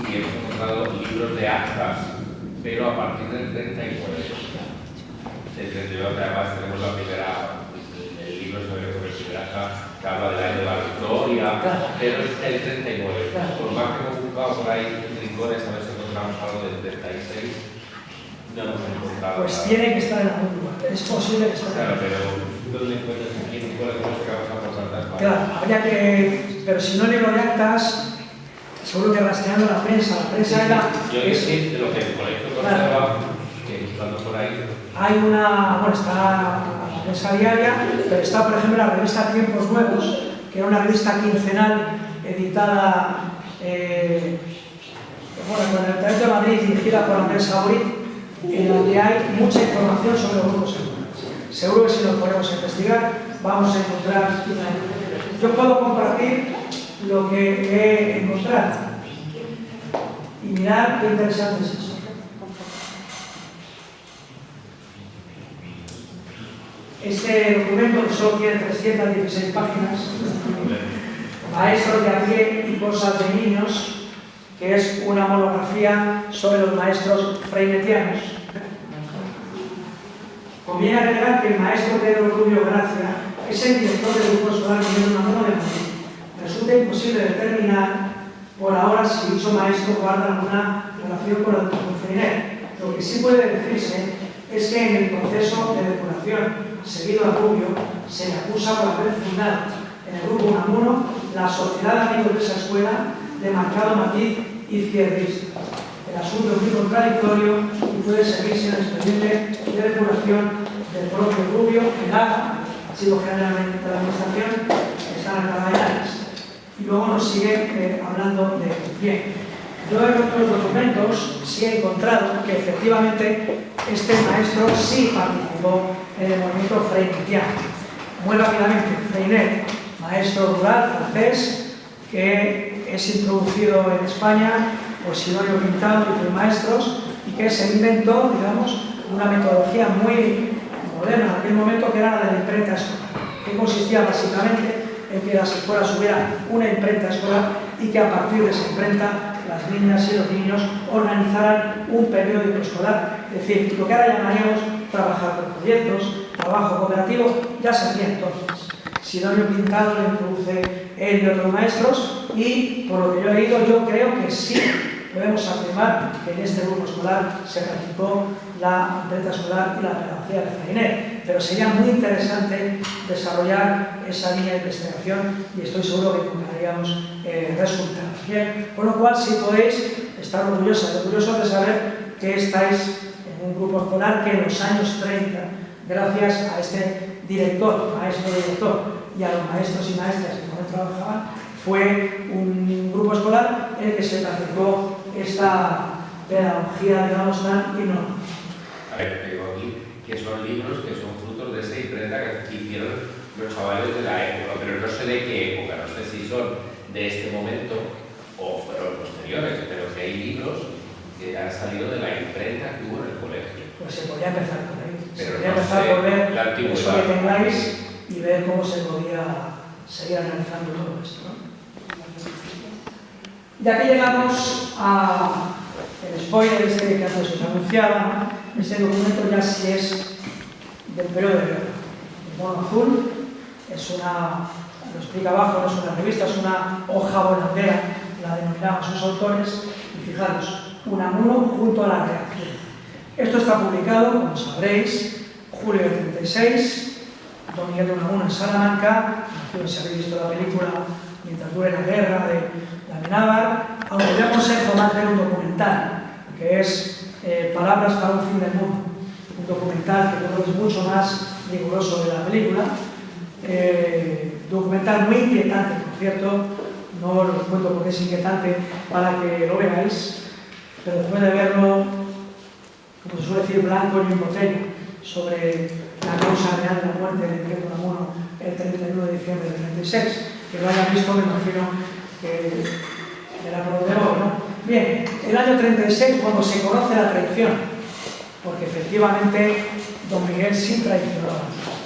y hemos encontrado libros de actas, pero a partir del 39. Del 39, además tenemos el libro sobre la primera acta que habla del año de la victoria, claro, pero es el 39. Claro. Por más que hemos buscado por ahí rincones, a ver si encontramos algo del 36. No hemos encontrado. Pues tiene que estar en algún lugar, es posible que esté en Claro, algún lugar. pero ¿dónde encuentras aquí en un cole como este que vamos a pasar tantas Claro, habría que, pero si no libro de actas, seguro que rastreando la prensa era... Yo decir de lo que el colegio conserva, que buscando por ahí. Hay una, bueno, está la prensa diaria, pero está, por ejemplo, la revista Tiempos Nuevos, que era una revista quincenal editada con el Ayuntamiento de Madrid, dirigida por Andrés Saborit, en la que hay mucha información sobre los grupos escolares. Seguro que si nos ponemos a investigar, vamos a encontrar... Yo puedo compartir lo que he encontrado y mirar qué interesante es eso. Este documento, que solo tiene 316 páginas, Maestros de a pie y cosas de niños, que es una monografía sobre los maestros freinetianos. Conviene agregar que el maestro Pedro Rubio Gracia es el director del grupo escolar Miguel Unamuno de Madrid. Resulta imposible determinar por ahora si dicho maestro guarda alguna relación con la educación Freinet. Lo que sí puede decirse es que en el proceso de depuración seguido a Rubio se le acusa por haber fundado en el grupo Unamuno la Sociedad de Amigos de esa escuela de marcado matiz izquierdista. El asunto es muy contradictorio y puede seguirse en el expediente de depuración del propio Rubio en Haga, Archivo General de la Administración, que está en Caravallanes. Y luego nos sigue hablando de bien. Yo en otros documentos sí he encontrado que efectivamente este maestro sí participó en el movimiento freinetiano. Muy rápidamente, Freinet, maestro rural francés, que es introducido en España por Sidonio Pintado y otros maestros, y que se inventó, digamos, una metodología muy moderna en aquel momento, que era la de la imprenta escolar, que consistía básicamente en que las escuelas hubieran una imprenta escolar y que a partir de esa imprenta las niñas y los niños organizaran un periódico escolar. Es decir, lo que ahora llamaríamos trabajar por proyectos, trabajo cooperativo, ya se hacía entonces. Sidonio Pintado lo introduce él y otros maestros, y por lo que yo he leído, yo creo que sí podemos afirmar que en este grupo escolar se practicó la imprenta escolar y la pedagogía de Freinet. Pero sería muy interesante desarrollar esa línea de investigación y estoy seguro que encontraríamos resultados. Bien, con lo cual sí podéis estar orgullosos de saber que estáis en un grupo escolar que en los años 30, gracias a este director, maestro director, y a los maestros y maestras que con él trabajaban, fue un grupo escolar en el que se practicó esta pedagogía, digamos, tan innovadora. A ver, te digo aquí que son libros que son frutos de esa imprenta que hicieron los chavales de la época, pero no sé de qué época, no sé si son de este momento o fueron posteriores, pero que hay libros que han salido de la imprenta que hubo en el colegio. Pues se podría empezar por ahí. Se Pero podría no empezar sé por ver la antigüedad. eso que tengáis y ver cómo se podía seguir analizando todo esto, ¿no? Y aquí llegamos al spoiler que antes os anunciaba. Este documento ya sí es del periodo de guerra. El mono azul es una, lo explica abajo, no es una revista, es una hoja volandera, la denominaban sus autores, y fijaros, Unamuno junto a la reacción. Esto está publicado, como sabréis, julio del 36, don Miguel de Unamuno en Salamanca, no sé si habéis visto la película Mientras dure la guerra de Amenábar, aunque yo aconsejo más ver un documental, que es Palabras para un fin del mundo, un documental que yo creo que es mucho más riguroso de la película, documental muy inquietante, por cierto, no lo cuento porque es inquietante para que lo veáis, pero después de verlo, como se suele decir, blanco y en botella, sobre la causa real de la muerte de Miguel de Unamuno el 31 de diciembre del 36. Que lo hayan visto, me imagino que era problema, ¿no? Bien, el año 36, cuando se conoce la traición, porque efectivamente don Miguel sí traicionó a los hijos.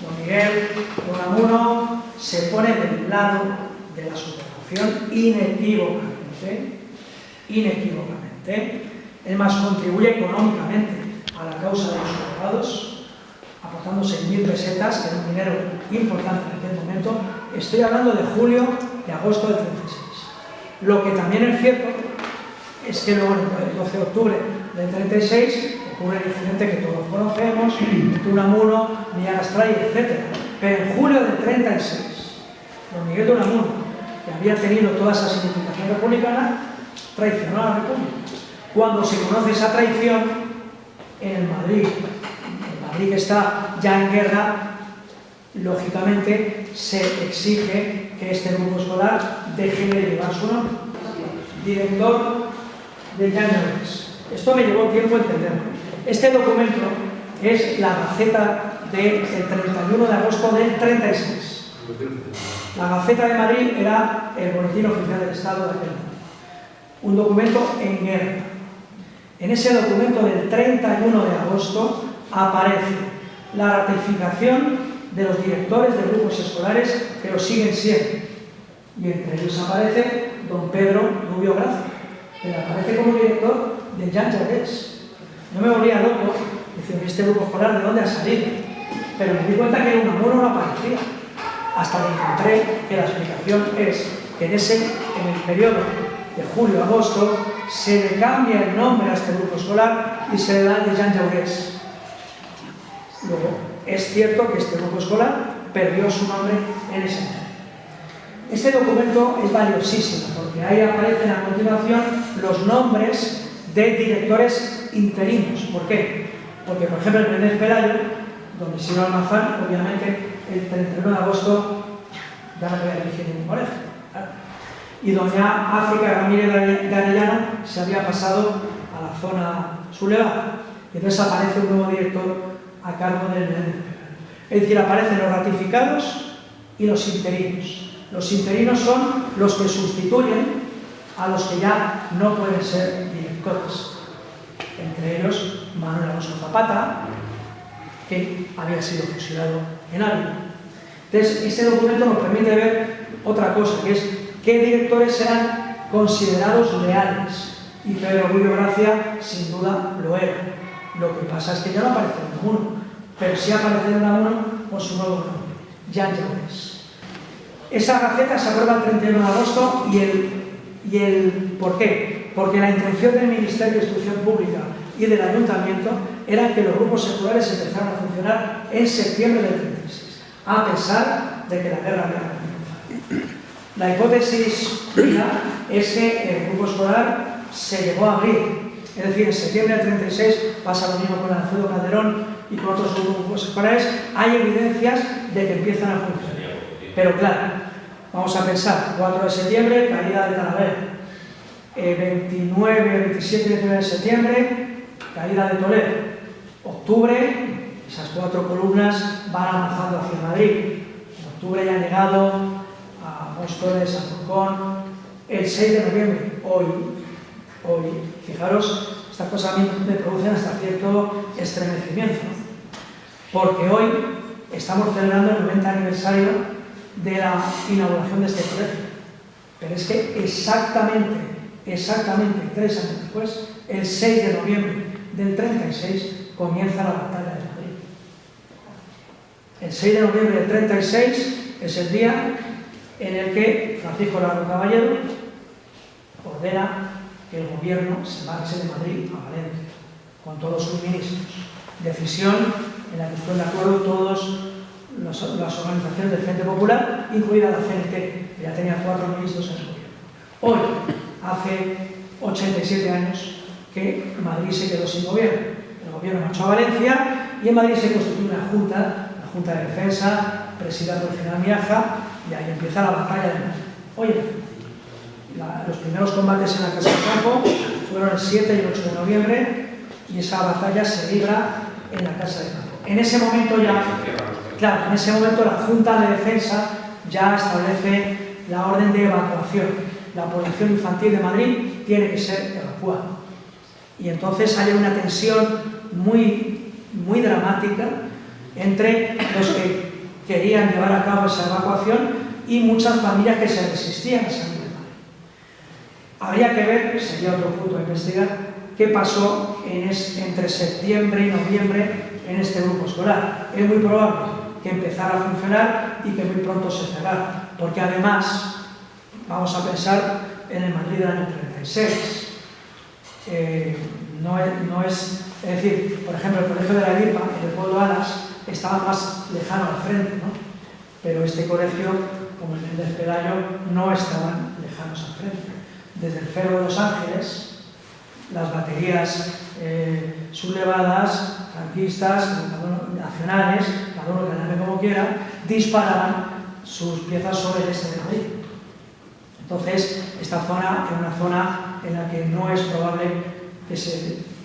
Don Miguel de Unamuno se pone del lado de la sublevación inequívocamente. Es más, contribuye económicamente a la causa de los sublevados, aportando 6.000 pesetas, que era un dinero importante en aquel momento. Estoy hablando de julio y agosto del 36. Lo que también es cierto es que luego, el 12 de octubre del 36, ocurre el incidente que todos conocemos, de Unamuno, Millán Astray, etc. Pero en julio del 36, don Miguel de Unamuno, que había tenido toda esa significación republicana, traicionó a la República. Cuando se conoce esa traición, en el Madrid que está ya en guerra, lógicamente se exige que este grupo escolar deje de llevar su nombre. Director de Jan Llaures. Esto me llevó tiempo entenderlo. Este documento es la Gaceta del 31 de agosto del 36. La Gaceta de Madrid era el boletín oficial del Estado de aquel momento. Un documento en guerra. En ese documento del 31 de agosto aparece la ratificación de los directores de grupos escolares que lo siguen siendo. Y entre ellos aparece don Pedro Rubio Gracia, que aparece como director de Jan Llaures. Yo me volvía loco, diciendo, ¿este grupo escolar de dónde ha salido? Pero me di cuenta que Unamuno no aparecía, hasta que encontré que la explicación es que en el periodo de julio-agosto se le cambia el nombre a este grupo escolar y se le da el de Jan Llaures. Luego, es cierto que este grupo escolar perdió su nombre en ese momento. Este documento es valiosísimo porque ahí aparecen a continuación los nombres de directores interinos. ¿Por qué? Porque, por ejemplo, el Menéndez Pelayo, don Isidro Almazán, obviamente el 31 de agosto ya no podía dirigir ningún colegio. Y doña África Ramírez de Arellano se había pasado a la zona sublevada. Y entonces aparece un nuevo director a cargo del Menéndez Pelayo. Es decir, aparecen los ratificados y los interinos. Los interinos son los que sustituyen a los que ya no pueden ser directores. Entre ellos, Manuel Alonso Zapata, que había sido fusilado en Ávila. Entonces, este documento nos permite ver otra cosa, que es qué directores eran considerados leales. Y Pedro Rubio Gracia, sin duda, lo era. Lo que pasa es que ya no aparece en Unamuno, pero sí aparece en Unamuno con su nuevo nombre, Jan Llaures. Esa gaceta se aprueba el 31 de agosto y el ¿por qué? Porque la intención del Ministerio de Instrucción Pública y del Ayuntamiento era que los grupos escolares empezaran a funcionar en septiembre del 36, a pesar de que la guerra había comenzado. La hipótesis es que el grupo escolar se llegó a abrir. Es decir, en septiembre del 36 pasa lo mismo con Alfredo Calderón y con otros grupos escolares. Hay evidencias de que empiezan a funcionar. Pero claro, vamos a pensar, 4 de septiembre, caída de Talavera. 29, 27 y 29 de septiembre, caída de Toledo. Octubre, esas 4 columnas van avanzando hacia Madrid. En octubre ya han llegado a Móstoles, a Alcorcón. El 6 de noviembre, hoy, fijaros, estas cosas a mí me producen hasta cierto estremecimiento, ¿no? Porque hoy estamos celebrando el 90 aniversario de la inauguración de este colegio. Pero es que exactamente 3 años después, el 6 de noviembre del 36, comienza la batalla de Madrid. El 6 de noviembre del 36 es el día en el que Francisco Largo Caballero ordena que el gobierno se marche de Madrid a Valencia, con todos sus ministros. Decisión en la que están de acuerdo todas las organizaciones del Frente Popular, incluida la CNT, que ya tenía 4 ministros en el gobierno. Hoy, hace 87 años que Madrid se quedó sin gobierno. El gobierno marchó a Valencia y en Madrid se constituye una junta, la Junta de Defensa, presidida por el general Miaja, y ahí empieza la batalla de Madrid. Hoy, los primeros combates en la Casa del Campo fueron el 7 y el 8 de noviembre y esa batalla se libra en la Casa del Campo. En ese momento ya, claro, en ese momento la Junta de Defensa ya establece la orden de evacuación. La población infantil de Madrid tiene que ser evacuada. Y entonces hay una tensión muy dramática entre los que querían llevar a cabo esa evacuación y muchas familias que se resistían a salir de Madrid. Habría que ver, sería otro punto a investigar, qué pasó entre septiembre y noviembre en este grupo escolar. Es muy probable que empezara a funcionar y que muy pronto se cerrara, porque además vamos a pensar en el Madrid del año 36. Es decir, por ejemplo, el colegio de la Virpa en el pueblo de Alas estaba más lejano al frente, ¿no? Pero este colegio, como el de Pelayo, no estaban lejanos al frente. Desde el Cerro de los Ángeles, las baterías sublevadas, franquistas, nacionales, cada uno que la llame como quiera, disparaban sus piezas sobre el este de Madrid. Entonces, esta zona era una zona en la que no es probable que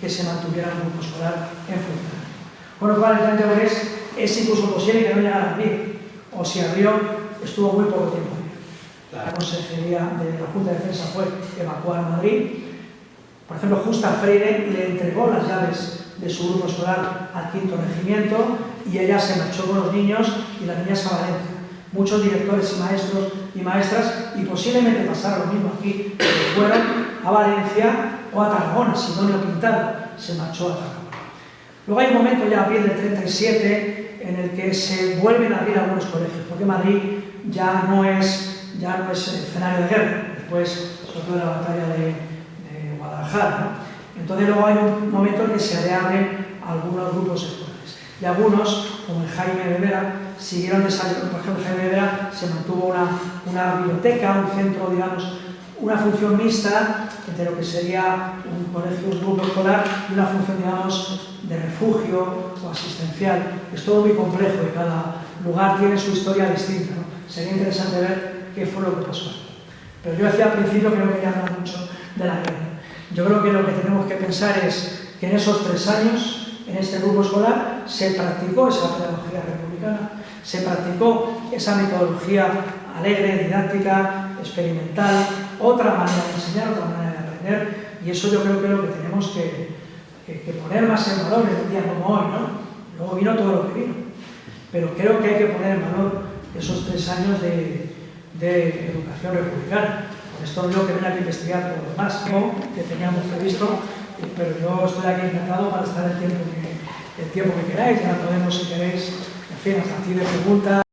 se mantuviera un grupo escolar en funcionamiento. Con lo cual, el plan de Ores es incluso posible que no llegara a abrir, o si abrió, estuvo muy poco tiempo abierto. La consejería de la Junta de Defensa fue evacuar Madrid. Por ejemplo, Justa Freire le entregó las llaves de su grupo escolar al 5º Regimiento y ella se marchó con los niños y las niñas a Valencia. Muchos directores y maestros y maestras, y posiblemente pasara lo mismo aquí, que fueron a Valencia o a Tarragona. Sidonio Pintado se marchó a Tarragona. Luego hay un momento ya a pie del 37 en el que se vuelven a abrir algunos colegios, porque Madrid ya no es escenario de guerra, después, sobre todo de la batalla de Guadalajara, ¿no? Entonces luego hay un momento en que se reabren algunos grupos escolares. Y algunos, como el Jaime de Vera, siguieron desarrollando. Por ejemplo, el Jaime de Vera se mantuvo una biblioteca, un centro, digamos, una función mixta entre lo que sería un colegio, un grupo escolar, y una función, digamos, de refugio o asistencial. Es todo muy complejo y cada lugar tiene su historia distinta, ¿no? Sería interesante ver qué fue lo que pasó. Pero yo decía al principio que no quería hablar mucho de la guerra. Yo creo que lo que tenemos que pensar es que en esos 3 años, en este grupo escolar, se practicó esa pedagogía republicana, se practicó esa metodología alegre, didáctica, experimental, otra manera de enseñar, otra manera de aprender, y eso yo creo que es lo que tenemos que poner más en valor en un día como hoy, ¿no? Luego vino todo lo que vino, pero creo que hay que poner en valor esos 3 años de educación republicana. Por esto digo que venga que investigar todo lo demás, que teníamos previsto, pero yo estoy aquí encantado para estar el tiempo que queráis. Ya podemos, si queréis, en fin, a partir de preguntas.